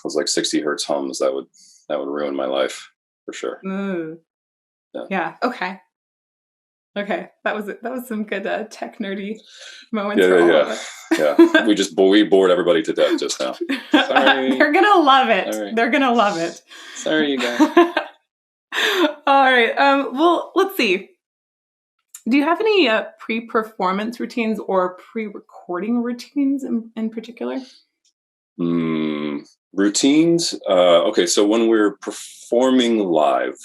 B: like 60 hertz hums, that would ruin my life for sure.
A: Ooh. Yeah. Okay. That was some good tech nerdy moments for all of us.
B: Yeah. We bored everybody to death just now. Sorry.
A: They're gonna love it. Right. They're gonna love it.
B: Sorry, you guys.
A: All right. Well, let's see. Do you have any pre-performance routines or pre-recording routines in particular?
B: Routines. Okay, so when we're performing live,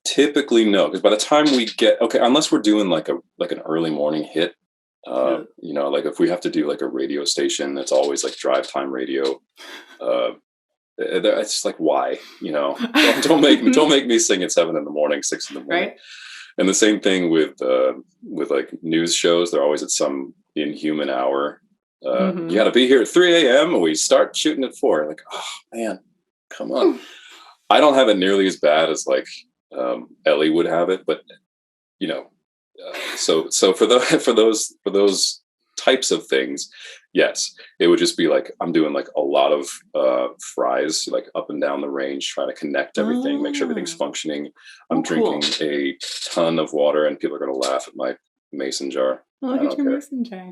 B: typically no, because by the time we get unless we're doing like an early morning hit, like if we have to do like a radio station, that's always like drive time radio. It's just like, why? Don't make me sing at 7 a.m, 6 a.m.
A: Right.
B: And the same thing with like news shows. They're always at some inhuman hour. You got to be here at 3 a.m. and we start shooting at 4. Like, oh man, come on. I don't have it nearly as bad as like Ellie would have it, but so for those types of things, yes, it would just be like I'm doing like a lot of fries, like up and down the range, trying to connect everything, make sure everything's functioning. I'm drinking a ton of water, and people are going to laugh at my mason jar.
A: Look at your mason jar.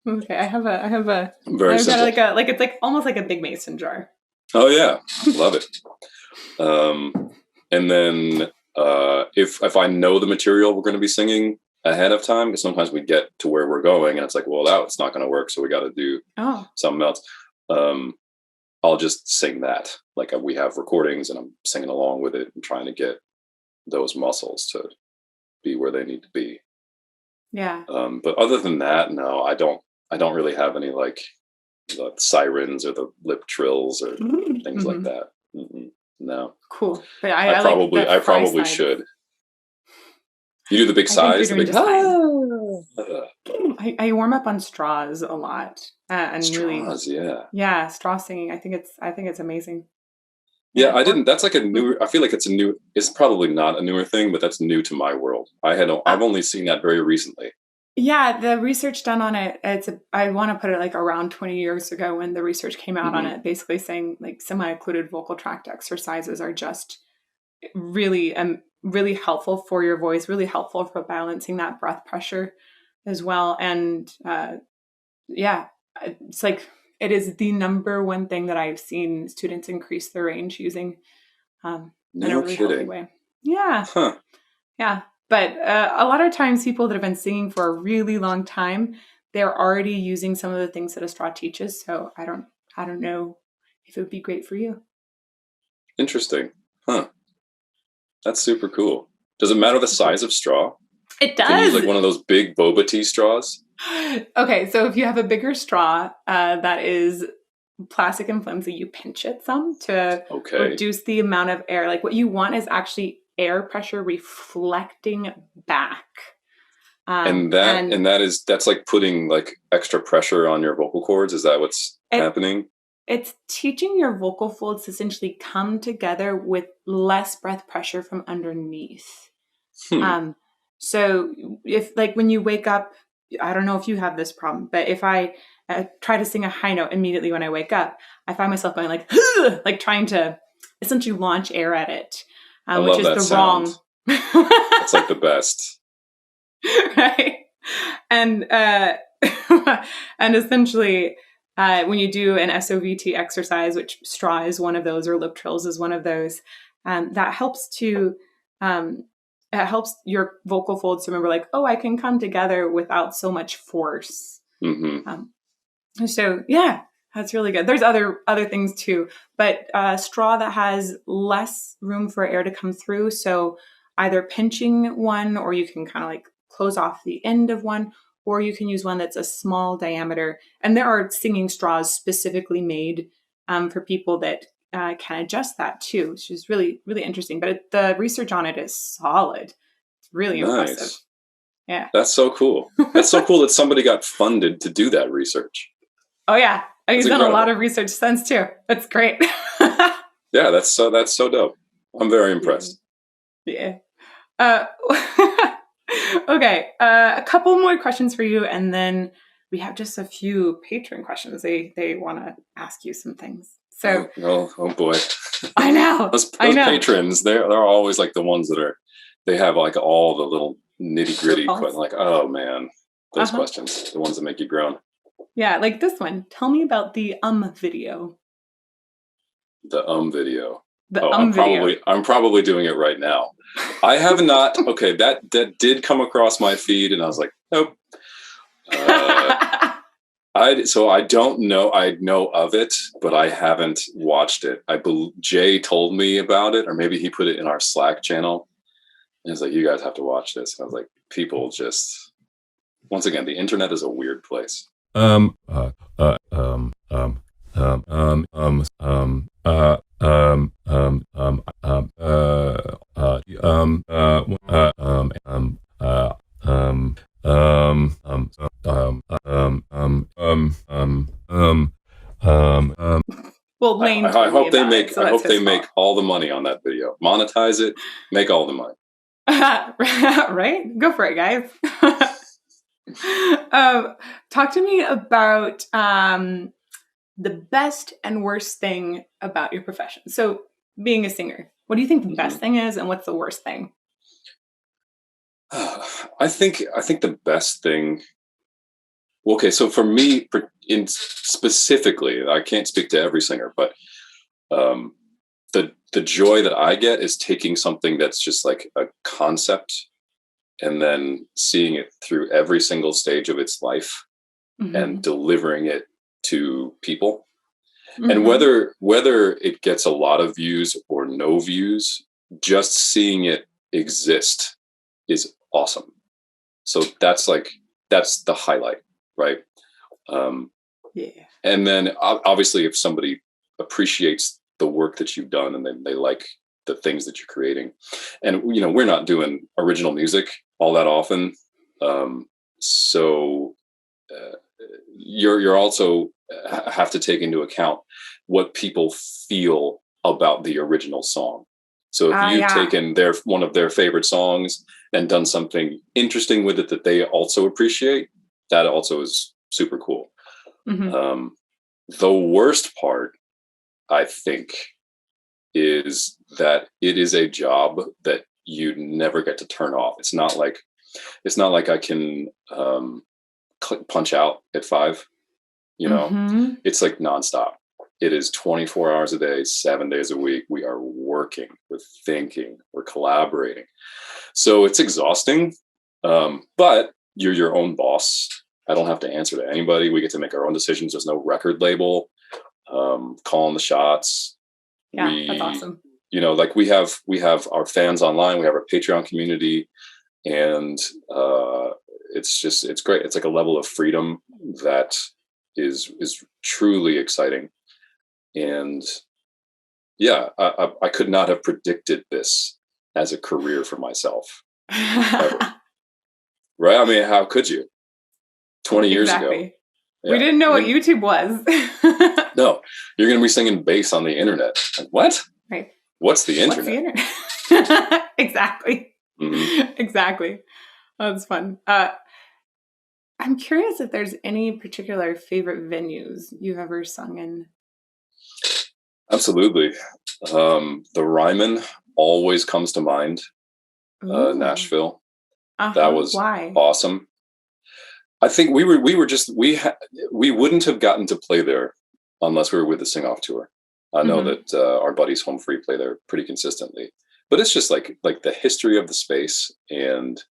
A: Okay, I have a
B: very simple.
A: Got it's like almost like a big mason jar.
B: Oh yeah, love it. And then if I know the material we're going to be singing ahead of time, because sometimes we get to where we're going and it's like, well, it's not going to work, so we got to do something else. I'll just sing that. Like we have recordings and I'm singing along with it and trying to get those muscles to be where they need to be.
A: Yeah.
B: But other than that, no, I don't really have any like the sirens or the lip trills or things like that. No.
A: Cool. But
B: I probably should. You do the big sighs, the big
A: I warm up on straws a lot. And
B: straws,
A: really, yeah, straw singing. I think it's amazing.
B: Yeah, I didn't. That's like a new. I feel like it's probably not a newer thing, but that's new to my world. I've only seen that very recently.
A: Yeah, the research done on it. I want to put it like around 20 years ago when the research came out on it, basically saying like semi-occluded vocal tract exercises are just really really helpful for your voice, really helpful for balancing that breath pressure as well. And it's like it is the number one thing that I've seen students increase their range using in a really healthy way. Yeah.
B: Huh.
A: Yeah. But a lot of times people that have been singing for a really long time, they're already using some of the things that a straw teaches. So I don't know if it would be great for you.
B: Interesting. Huh. That's super cool. Does it matter the size of straw?
A: It does.
B: Can you use like one of those big boba tea straws?
A: Okay, so if you have a bigger straw that is plastic and flimsy, you pinch it some to reduce the amount of air. Like what you want is actually air pressure reflecting back. That's like putting like extra pressure on your vocal cords. Is that what's happening? It's teaching your vocal folds to essentially come together with less breath pressure from underneath. So if like when you wake up, I don't know if you have this problem, but if I try to sing a high note immediately when I wake up, I find myself going like, like trying to essentially launch air at it, which is the
B: sound.
A: wrong.
B: It's like the best.
A: Right. And essentially, when you do an SOVT exercise, which straw is one of those, or lip trills is one of those, that helps to, it helps your vocal folds to remember like, oh, I can come together without so much force. So yeah, that's really good. There's other things too, but straw that has less room for air to come through. So either pinching one, or you can kind of like close off the end of one, or you can use one that's a small diameter. And there are singing straws specifically made for people that can adjust that too, which is really, really interesting. But the research on it is solid. It's really impressive. Yeah.
B: That's so cool. That's so cool that somebody got funded to do that research.
A: Oh yeah. He's done a lot of research since too. That's great.
B: Yeah, that's so dope. I'm very impressed.
A: Yeah. Okay. A couple more questions for you, and then we have just a few patron questions. They want to ask you some things. So
B: oh boy.
A: I know.
B: those patrons, they're always like the ones that they have like all the little nitty-gritty like, oh man, those questions, the ones that make you groan.
A: Yeah, like this one. Tell me about the video.
B: The video.
A: Video.
B: I'm probably doing it right now. I have not. Okay, that did come across my feed, and I was like, nope. I don't know. I know of it, but I haven't watched it. Jay told me about it, or maybe he put it in our Slack channel. And he's like, you guys have to watch this. And I was like, people just, once again, the internet is a weird place.
A: Well, Layne,
B: I hope they make all the money on that video. Monetize it, make all the money.
A: Right? Go for it, guys. Talk to me about the best and worst thing about your profession. So being a singer, what do you think the best thing is, and what's the worst thing?
B: I think the best thing. Okay, so for me, specifically, I can't speak to every singer, but the joy that I get is taking something that's just like a concept and then seeing it through every single stage of its life and delivering it to people. And whether it gets a lot of views or no views, just seeing it exist is awesome. So that's the highlight, right? And then obviously if somebody appreciates the work that you've done and they like the things that you're creating, and we're not doing original music all that often, so you're also have to take into account what people feel about the original song. So if you've taken one of their favorite songs and done something interesting with it that they also appreciate, that also is super cool. The worst part, I think, is that it is a job that you never get to turn off. It's not like I can punch out at 5. It's like nonstop. It is 24 hours a day, 7 days a week. We are working, we're thinking, we're collaborating. So it's exhausting, but you're your own boss. I don't have to answer to anybody. We get to make our own decisions. There's no record label calling the shots.
A: Yeah, that's awesome.
B: Like we have our fans online. We have our Patreon community, and it's great. It's like a level of freedom that is truly exciting. And yeah, I could not have predicted this as a career for myself. Ever. Right? I mean, how could you? 20 years ago. Yeah.
A: We didn't know what YouTube was.
B: No, you're going to be singing bass on the internet. Like, what?
A: Right.
B: What's the internet?
A: Exactly. Exactly. That's fun. I'm curious if there's any particular favorite venues you've ever sung in.
B: Absolutely. The Ryman always comes to mind. Nashville. That was awesome. I think we wouldn't have gotten to play there unless we were with the Sing Off tour. I know that our buddies Home Free play there pretty consistently, but it's just like the history of the space and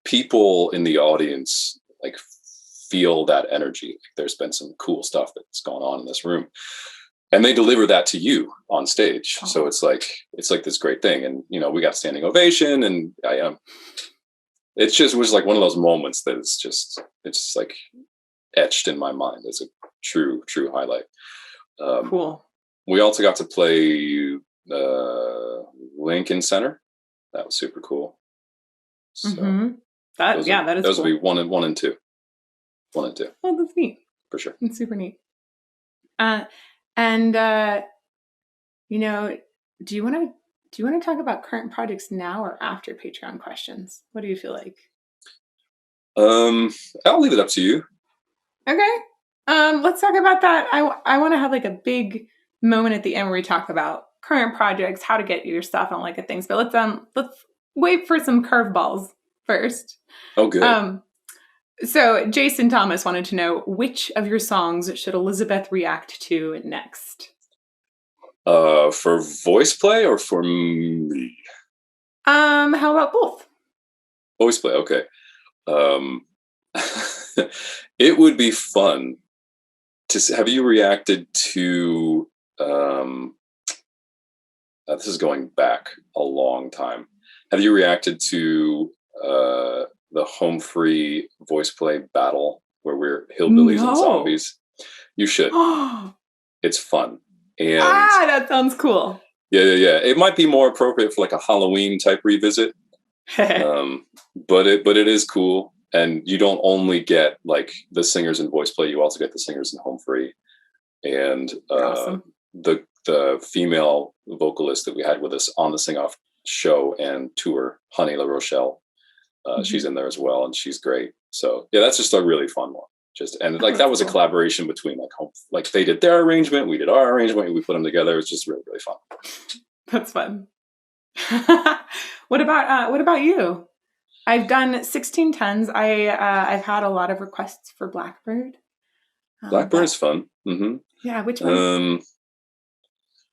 B: people in the audience like feel that energy. There's been some cool stuff that's gone on in this room, and they deliver that to you on stage. Oh. So it's like this great thing, and we got standing ovation, and it just was like one of those moments that it's like etched in my mind as a true highlight.
A: Cool.
B: We also got to play Lincoln Center. That was super cool. So
A: that is
B: those
A: cool.
B: would be one and two. 1 and 2.
A: Oh, that's neat.
B: For sure.
A: It's super neat. Do you want to talk about current projects now or after Patreon questions? What do you feel like?
B: I'll leave it up to you.
A: Okay. Let's talk about that. I want to have like a big moment at the end where we talk about current projects, how to get your stuff and like things. But let's wait for some curveballs first.
B: Oh, good.
A: So Jason Thomas wanted to know, which of your songs should Elizabeth react to next?
B: For VoicePlay or for me?
A: How about both?
B: VoicePlay, okay. It would be fun to have you reacted to. This is going back a long time. Have you reacted to the Home Free VoicePlay battle where we're hillbillies and zombies? You should. It's fun. And
A: that sounds cool.
B: Yeah. It might be more appropriate for like a Halloween type revisit. But it is cool. And you don't only get like the singers in VoicePlay, you also get the singers in Home Free. And awesome. The female vocalist that we had with us on the Sing Off show and tour, Honey La Rochelle, she's in there as well, and she's great. So yeah, that's just a really fun one. That was a collaboration between like they did their arrangement, we did our arrangement, and we put them together. It's just really, really fun.
A: That's fun. What about you? I've done 1610s. I've had a lot of requests for Blackbird.
B: Blackbird is fun. Mm-hmm.
A: Yeah, which one?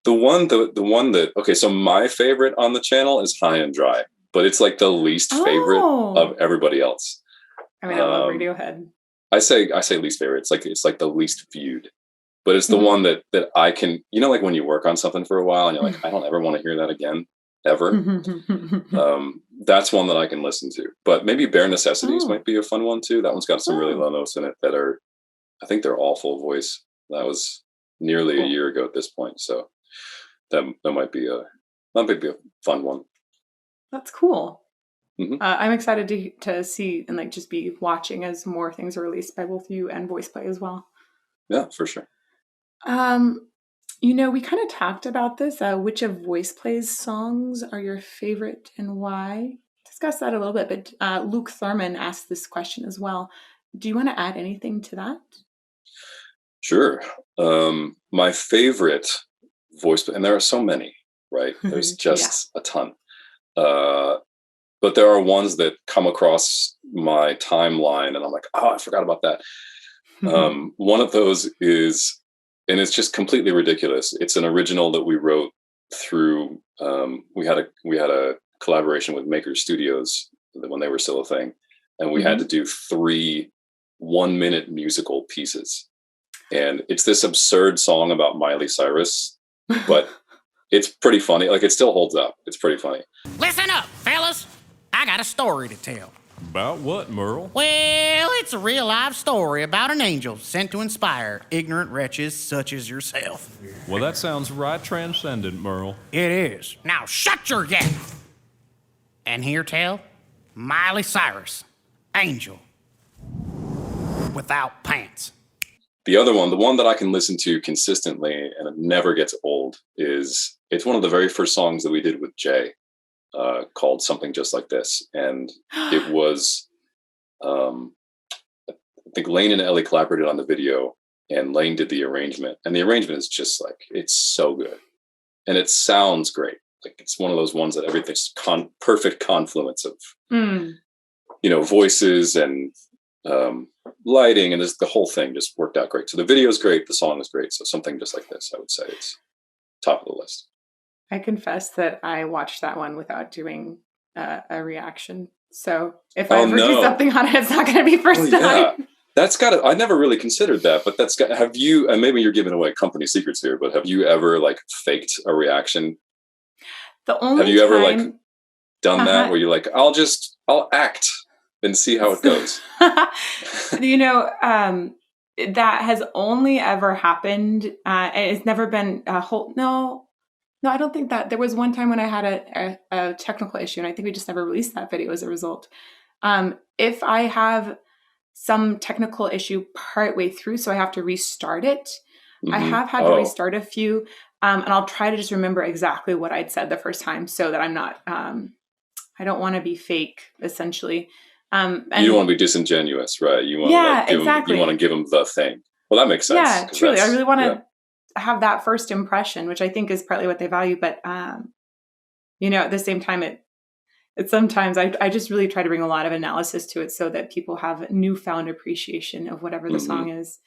B: The one that okay. So my favorite on the channel is High and Dry, but it's like the least favorite of everybody else.
A: I mean, I love Radiohead.
B: I say least favorite. It's like the least viewed. but it's the one that I can, like when you work on something for a while and you're like, I don't ever want to hear that again, ever. That's one that I can listen to. But maybe Bare Necessities might be a fun one too. That one's got some really low notes in it that are, I think they're all full voice. That was nearly a year ago at this point. So that might be a fun one.
A: That's cool. I'm excited to see and like just be watching as more things are released by both you and VoicePlay as well.
B: Yeah, for sure.
A: We kind of talked about this. Which of VoicePlay's songs are your favorite and why? Discuss that a little bit, but Luke Thurman asked this question as well. Do you want to add anything to that?
B: Sure. My favorite VoicePlay, and there are so many, right? There's just a ton. But there are ones that come across my timeline and I'm like, oh, I forgot about that. One of those is, and it's just completely ridiculous. It's an original that we wrote through, we had a collaboration with Maker Studios when they were still a thing. And we had to do 3 1-minute musical pieces. And it's this absurd song about Miley Cyrus, but it's pretty funny. Like, it still holds up. It's pretty funny.
D: Listen up, fellas. I got a story to tell.
E: About what, Merle?
D: Well, it's a real life story about an angel sent to inspire ignorant wretches such as yourself.
E: Well, that sounds right transcendent, Merle.
D: It is. Now shut your yap. And here tell, Miley Cyrus, angel, without pants.
B: The other one, the one that I can listen to consistently and it never gets old, it's one of the very first songs that we did with Jay, called Something Just Like This. And it was, I think Layne and Ellie collaborated on the video and Layne did the arrangement. And the arrangement is just like, it's so good. And it sounds great. Like, it's one of those ones that everything's perfect confluence of, voices and lighting, and the whole thing just worked out great. So the video is great, the song is great. So Something Just Like This, I would say it's top of the list.
A: I confess that I watched that one without doing a reaction. So if I ever do something on it, it's not going to be first time.
B: That's got to, I never really considered that, but have you, and maybe you're giving away company secrets here, but have you ever like faked a reaction? Have you ever like done that where you're like, I'll act and see how it goes?
A: That has only ever happened. It's never been a whole, no, I don't think that. There was one time when I had a technical issue and I think we just never released that video as a result. If I have some technical issue partway through, so I have to restart it, I have had to restart a few, and I'll try to just remember exactly what I'd said the first time so that I'm not, I don't want to be fake, essentially. And
B: you don't want to be disingenuous, right? You want
A: exactly.
B: You want to give them the thing. Well, that makes sense.
A: Yeah, truly. I really want to have that first impression, which I think is partly what they value. But, at the same time, it's sometimes I just really try to bring a lot of analysis to it so that people have newfound appreciation of whatever the song is.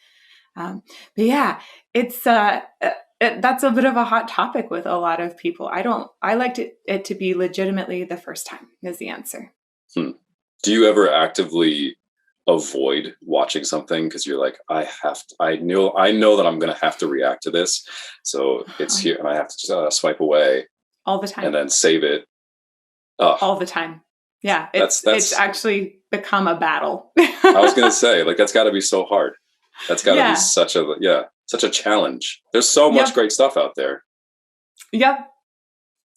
A: But yeah, it's that's a bit of a hot topic with a lot of people. I liked it to be legitimately the first time is the answer.
B: Do you ever actively avoid watching something because you're like, I know that I'm going to have to react to this, so it's here and I have to just swipe away
A: all the time
B: and then save it?
A: All the time. Yeah, it's actually become a battle.
B: I was going to say, like, that's got to be so hard. That's got to be such a challenge. There's so much great stuff out there.
A: Yep.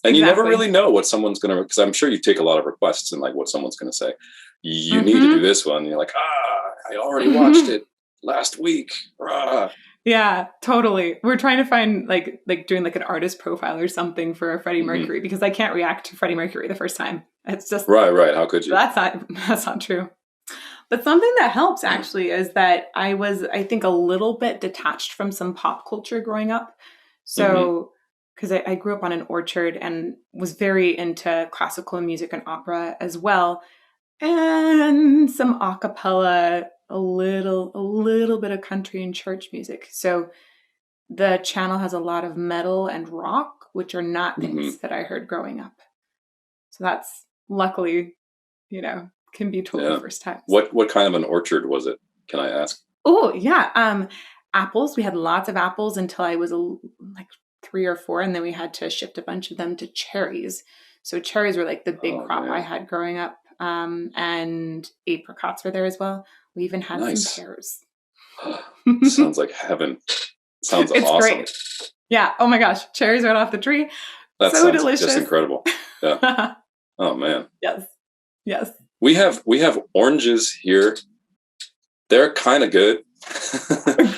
B: And you never really know what someone's going to, because I'm sure you take a lot of requests and like what someone's going to say. You need to do this one. And you're like, I already watched it last week.
A: Yeah, totally. We're trying to find like doing like an artist profile or something for Freddie Mercury because I can't react to Freddie Mercury the first time. It's just
B: right. How could you?
A: That's not true. But something that helps actually is that I was, I think, a little bit detached from some pop culture growing up. So, because I grew up on an orchard and was very into classical music and opera as well. And some a cappella, a little bit of country and church music. So the channel has a lot of metal and rock, which are not things that I heard growing up. So that's luckily, can be totally first time.
B: What kind of an orchard was it? Can I ask?
A: Oh, yeah. apples. We had lots of apples until I was like 3 or 4, and then we had to shift a bunch of them to cherries. So cherries were like the big crop I had growing up, and apricots were there as well. We even had some pears.
B: Sounds like heaven. Sounds
A: it's
B: awesome.
A: Great. Yeah. Oh my gosh, cherries right off the tree.
B: That
A: so
B: sounds
A: delicious.
B: just incredible. Yeah. Oh man.
A: Yes.
B: We have oranges here. They're kind of good.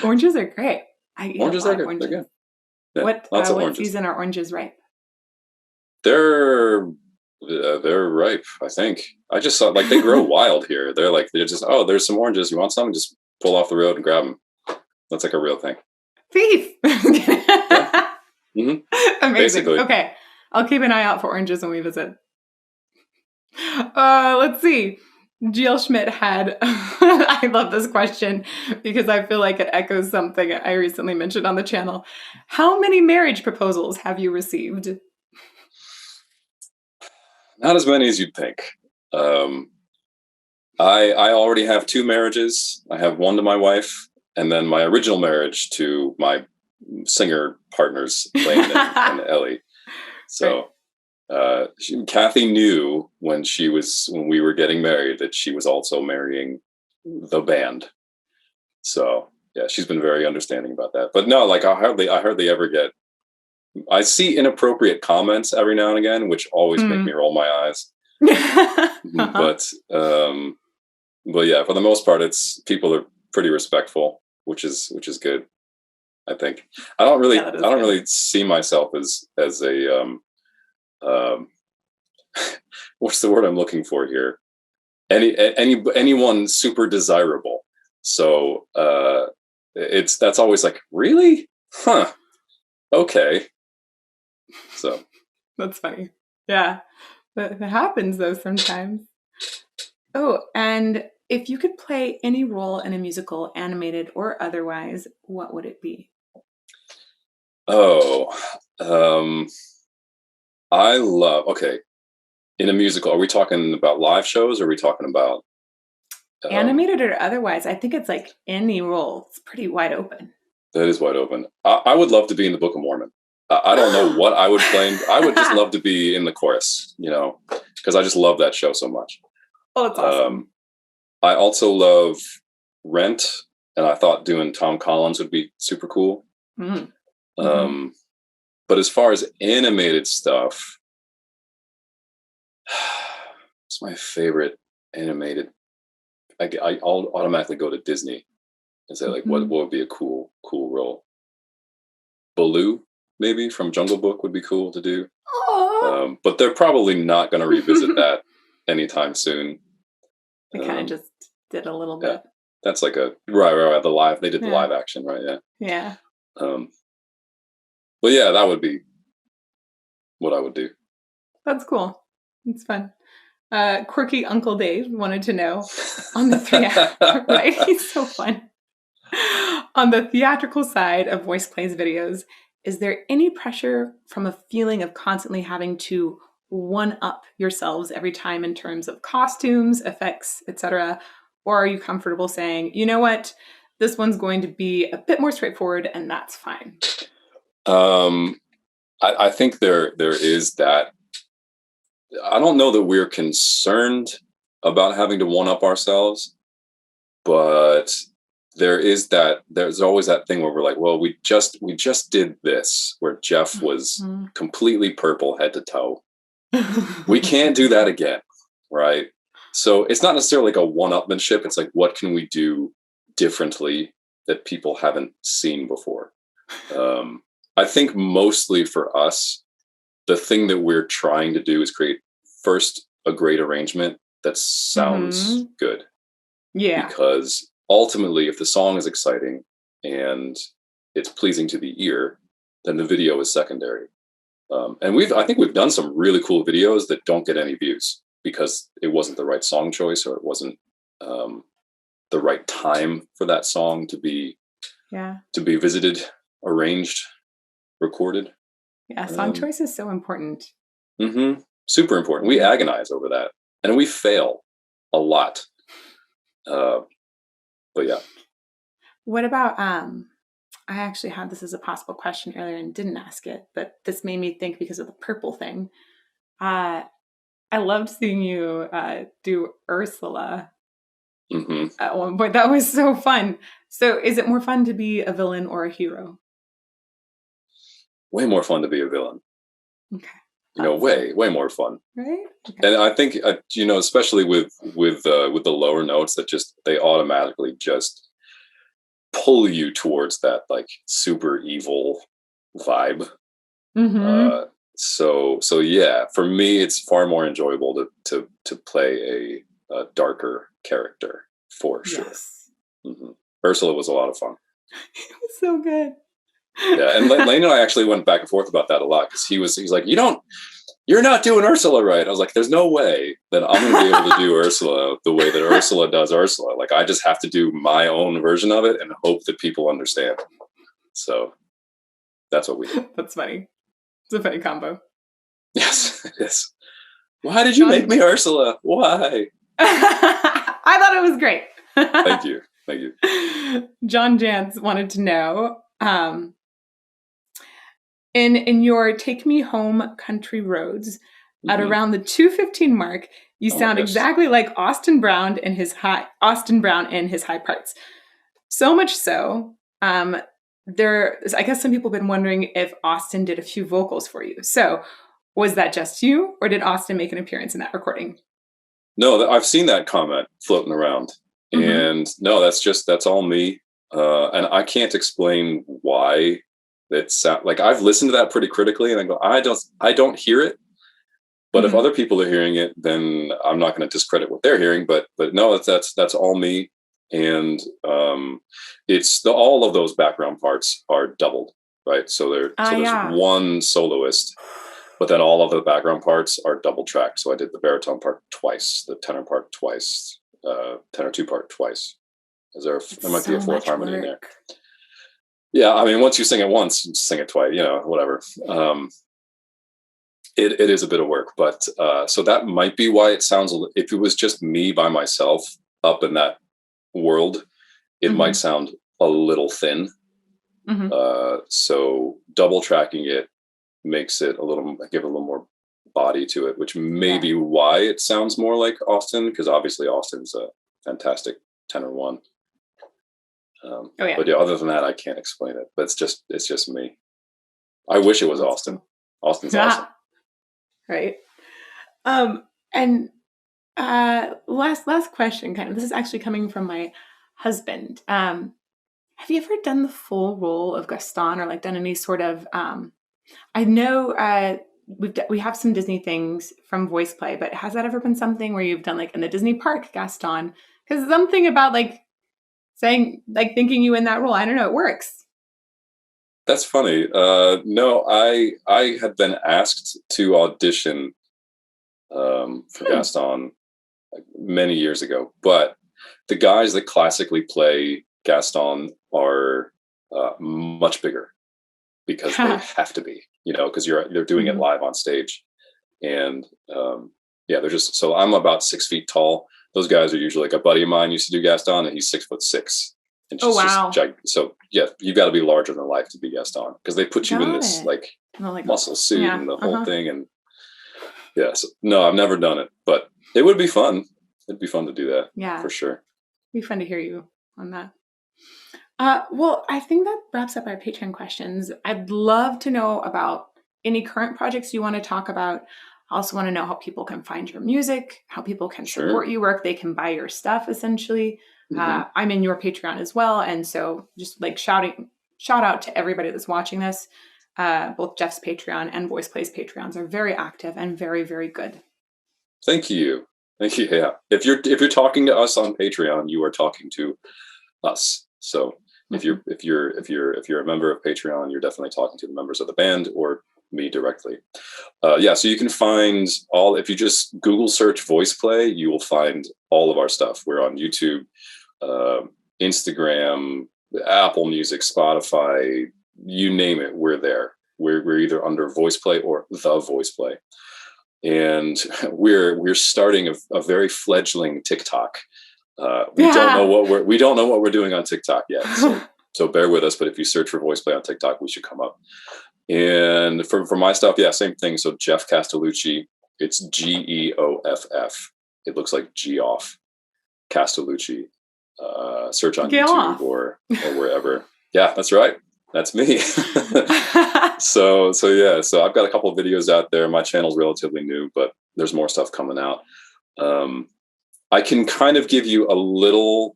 A: Oranges are great.
B: Oranges are good. They're good. Yeah,
A: what season are oranges ripe?
B: They're ripe, I think. I just saw they grow wild here. They're just, oh, there's some oranges. You want some? Just pull off the road and grab them. That's like a real thing.
A: Thief.
B: Yeah.
A: Amazing.
B: Basically.
A: Okay. I'll keep an eye out for oranges when we visit. Let's see. Jill Schmidt had, I love this question because I feel like it echoes something I recently mentioned on the channel. How many marriage proposals have you received?
B: Not as many as you'd think. I already have 2 marriages. I have one to my wife, and then my original marriage to my singer partners, Layne and Ellie. So Kathy knew when we were getting married that she was also marrying the band. So yeah, she's been very understanding about that. But no, I hardly ever get. I see inappropriate comments every now and again, which always make me roll my eyes. But yeah, for the most part, people are pretty respectful, which is good. I think I don't really see myself as a what's the word I'm looking for here? Anyone super desirable. So that's always like, really? Huh. Okay. So
A: that's funny. Yeah. That happens though sometimes. Oh, and if you could play any role in a musical, animated or otherwise, what would it be?
B: In a musical, are we talking about live shows or are we talking about
A: animated or otherwise? I think it's like any role. It's pretty wide open.
B: That is wide open. I would love to be in the Book of Mormon. I don't know what I would play. I would just love to be in the chorus, because I just love that show so much.
A: Oh, that's awesome.
B: I also love Rent, and I thought doing Tom Collins would be super cool.
A: Mm-hmm.
B: But as far as animated stuff, it's my favorite animated. I'll automatically go to Disney and say what would be a cool role. Baloo, maybe from Jungle Book, would be cool to do. But they're probably not going to revisit that anytime soon.
A: They kind of just did a little bit.
B: That's like right. The live, they did the live action, right?
A: Yeah.
B: But yeah, that would be what I would do.
A: That's cool. It's fun. Quirky Uncle Dave wanted to know on the right? He's so fun. On the theatrical side of VoicePlay's videos, is there any pressure from a feeling of constantly having to one-up yourselves every time in terms of costumes, effects, etc.? Or are you comfortable saying, you know what, this one's going to be a bit more straightforward and that's fine?
B: I think there is that. I don't know that we're concerned about having to one-up ourselves, but there's always that thing where we're like, well, we just did this where Geoff was completely purple head to toe. We can't do that again, right? So it's not necessarily like a one-upmanship. It's like, what can we do differently that people haven't seen before? I think mostly for us, the thing that we're trying to do is create first a great arrangement that sounds good.
A: Yeah.
B: Because ultimately, if the song is exciting and it's pleasing to the ear, then the video is secondary. And I think we've done some really cool videos that don't get any views because it wasn't the right song choice or it wasn't the right time for that song to be visited, arranged, recorded.
A: Yeah, song choice is so important.
B: Super important. We agonize over that, and we fail a lot. But yeah.
A: What about I actually had this as a possible question earlier and didn't ask it, but this made me think because of the purple thing. I loved seeing you do Ursula at one point. That was so fun. So is it more fun to be a villain or a hero?
B: Way more fun to be a villain.
A: Okay.
B: Way more fun.
A: Right. Okay.
B: And I think, especially with the lower notes that they automatically just pull you towards that like super evil vibe. So yeah, for me, it's far more enjoyable to play a darker character for sure. Yes. Ursula was a lot of fun.
A: It was so good.
B: Yeah, and Layne and I actually went back and forth about that a lot because he's like, you're not doing Ursula right. I was like, there's no way that I'm going to be able to do Ursula the way that Ursula does Ursula. Like, I just have to do my own version of it and hope that people understand. So that's what we did.
A: That's funny. It's a funny combo.
B: Yes, it is. Why did you make me Ursula? Why?
A: I thought it was great.
B: Thank you.
A: John Jantz wanted to know, in your Take Me Home Country Roads, at around the 2:15 mark, you sound exactly like Austin Brown in his high parts. So much so, I guess some people have been wondering if Austin did a few vocals for you. So was that just you, or did Austin make an appearance in that recording?
B: No, I've seen that comment floating around. And no, that's all me. And I can't explain why it's like, I've listened to that pretty critically and I go, I don't hear it. But if other people are hearing it, then I'm not going to discredit what they're hearing. But no, that's all me. And it's all of those background parts are doubled, right? So there's one soloist, but then all of the background parts are double tracked. So I did the baritone part twice, the tenor part twice. Tenor 2 part twice. There might be a fourth harmony in there. Yeah, I mean, once you sing it once, you sing it twice, whatever. It is a bit of work, but so that might be why it sounds, if it was just me by myself up in that world, it might sound a little thin. So double tracking it makes it give it a little more body to it, which may be why it sounds more like Austin, because obviously Austin's a fantastic tenor 1. But yeah, other than that, I can't explain it. But it's just me. I wish it was Austin. Austin's awesome.
A: Right. And last question, kind of. This is actually coming from my husband. Have you ever done the full role of Gaston, or like done any sort of? I know we have some Disney things from VoicePlay, but has that ever been something where you've done like in the Disney park Gaston? Because something about like saying, like thinking you in that role, I don't know, it works.
B: That's funny. No, I had been asked to audition for Gaston like many years ago, but the guys that classically play Gaston are much bigger because they have to be, because they're doing it live on stage, and they're just, so I'm about 6 feet tall. Those guys are usually, like a buddy of mine used to do Gaston, and he's 6'6". And so yeah, you've got to be larger than life to be Gaston, because they put you in this like muscle suit and the whole thing. And so, no, I've never done it, but it would be fun. It'd be fun to do that. Yeah, for sure.
A: It'd be fun to hear you on that. Well, I think that wraps up our Patreon questions. I'd love to know about any current projects you want to talk about. I also want to know how people can find your music, how people can support you, where they can buy your stuff, essentially. I'm in your Patreon as well. And so just like shout out to everybody that's watching this. Both Geoff's Patreon and VoicePlay's Patreons are very active and very, very good.
B: Thank you. Yeah. If you're talking to us on Patreon, you are talking to us. So if you're a member of Patreon, you're definitely talking to the members of the band or me directly. So you can find if you just Google search VoicePlay, you will find all of our stuff. We're on YouTube, Instagram, Apple Music, Spotify, you name it, we're there. We're either under VoicePlay or the VoicePlay. And we're starting a very fledgling TikTok. We don't know what we're doing on TikTok yet. So So bear with us, but if you search for VoicePlay on TikTok, we should come up. And for my stuff, yeah, same thing. So Geoff Castellucci, it's Geoff. It looks like Geoff Castellucci. Search on YouTube or wherever. Yeah, that's right. That's me. So yeah, so I've got a couple of videos out there. My channel's relatively new, but there's more stuff coming out. I can kind of give you a little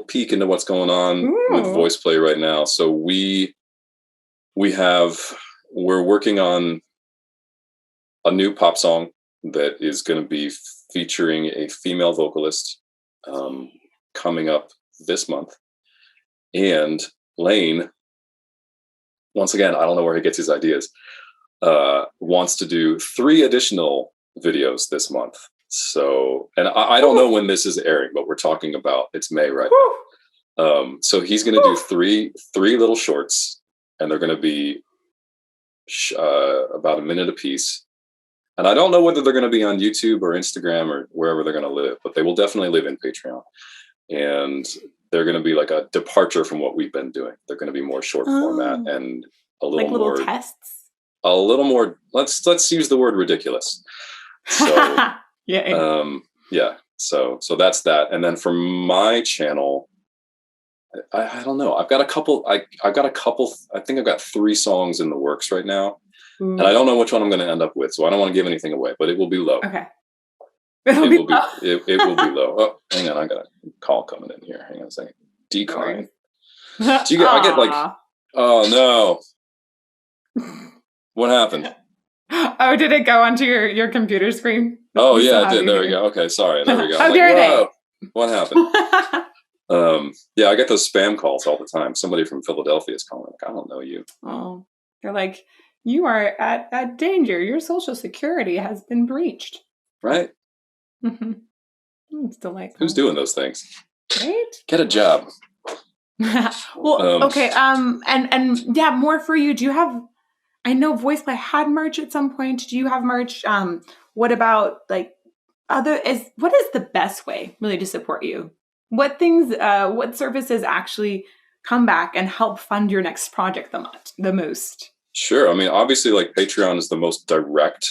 B: peek into what's going on with VoicePlay right now. So we're working on a new pop song that is going to be featuring a female vocalist coming up this month. And Layne, once again, I don't know where he gets his ideas, wants to do 3 additional videos this month. So, and I don't know when this is airing, but we're talking about, it's May right now. So he's going to do three little shorts, and they're going to be about a minute a piece. And I don't know whether they're going to be on YouTube or Instagram or wherever they're going to live, but they will definitely live in Patreon. And they're going to be like a departure from what we've been doing. They're going to be more short format and a little
A: like little
B: more
A: tests.
B: A little more. Let's use the word ridiculous. So yeah. So that's that. And then for my channel, I don't know. I've got a couple. I think I've got 3 songs in the works right now, and I don't know which one I'm going to end up with. So I don't want to give anything away, but it will be low.
A: Okay.
B: It will be low. Oh, hang on. I got a call coming in here. Hang on a second. Decline. Do you get? I get like. Oh no. What happened?
A: Oh, did it go onto your computer screen?
B: Oh yeah, it did. There we go. Okay, sorry. There we go.
A: Oh, there it is.
B: What happened? Yeah, I get those spam calls all the time. Somebody from Philadelphia is calling. Like, I don't know you.
A: Oh, they're like, you are at danger. Your social security has been breached.
B: Right.
A: Mm-hmm. It's delightful.
B: Who's doing those things?
A: Right?
B: Get a job.
A: Well, okay. And yeah, more for you. Do you have? I know VoicePlay had merch at some point. Do you have merch? What about like what is the best way really to support you? What services actually come back and help fund your next project the most?
B: Sure. I mean, obviously, like Patreon is the most direct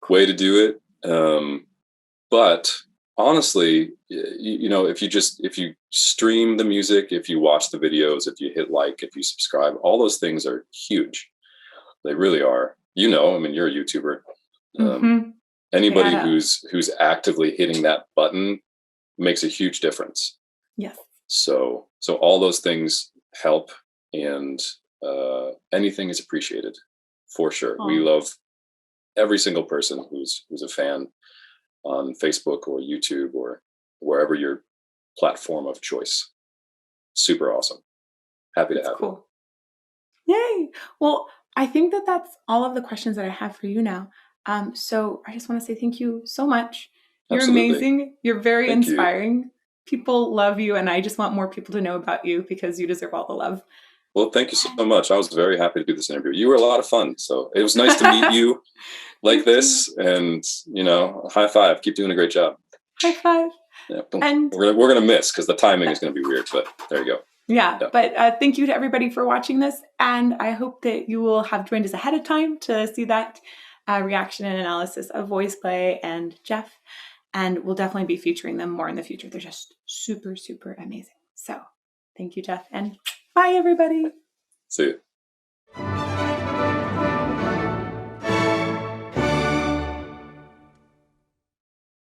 B: way to do it. But honestly, you know, if you stream the music, if you watch the videos, if you hit like, if you subscribe, all those things are huge. They really are. You know, I mean, you're a YouTuber. Anybody who's actively hitting that button makes a huge difference.
A: Yes. So
B: all those things help, and anything is appreciated for sure. We love every single person who's a fan on Facebook or YouTube or wherever your platform of choice. Super awesome. Happy to have
A: you. Yay. Well, I think that's all of the questions that I have for you now. So I just want to say thank you so much. You're amazing. You're very inspiring. People love you, and I just want more people to know about you because you deserve all the love.
B: Well, thank you so much. I was very happy to do this interview. You were a lot of fun. So it was nice to meet you like this, and, you know, high five. Keep doing a great job.
A: High five.
B: Yeah. And we're gonna miss because the timing is going to be weird, but there you go.
A: Yeah. But thank you to everybody for watching this. And I hope that you will have joined us ahead of time to see that reaction and analysis of VoicePlay and Geoff. And we'll definitely be featuring them more in the future. They're just super, super amazing. So thank you, Geoff. And bye, everybody.
B: See you.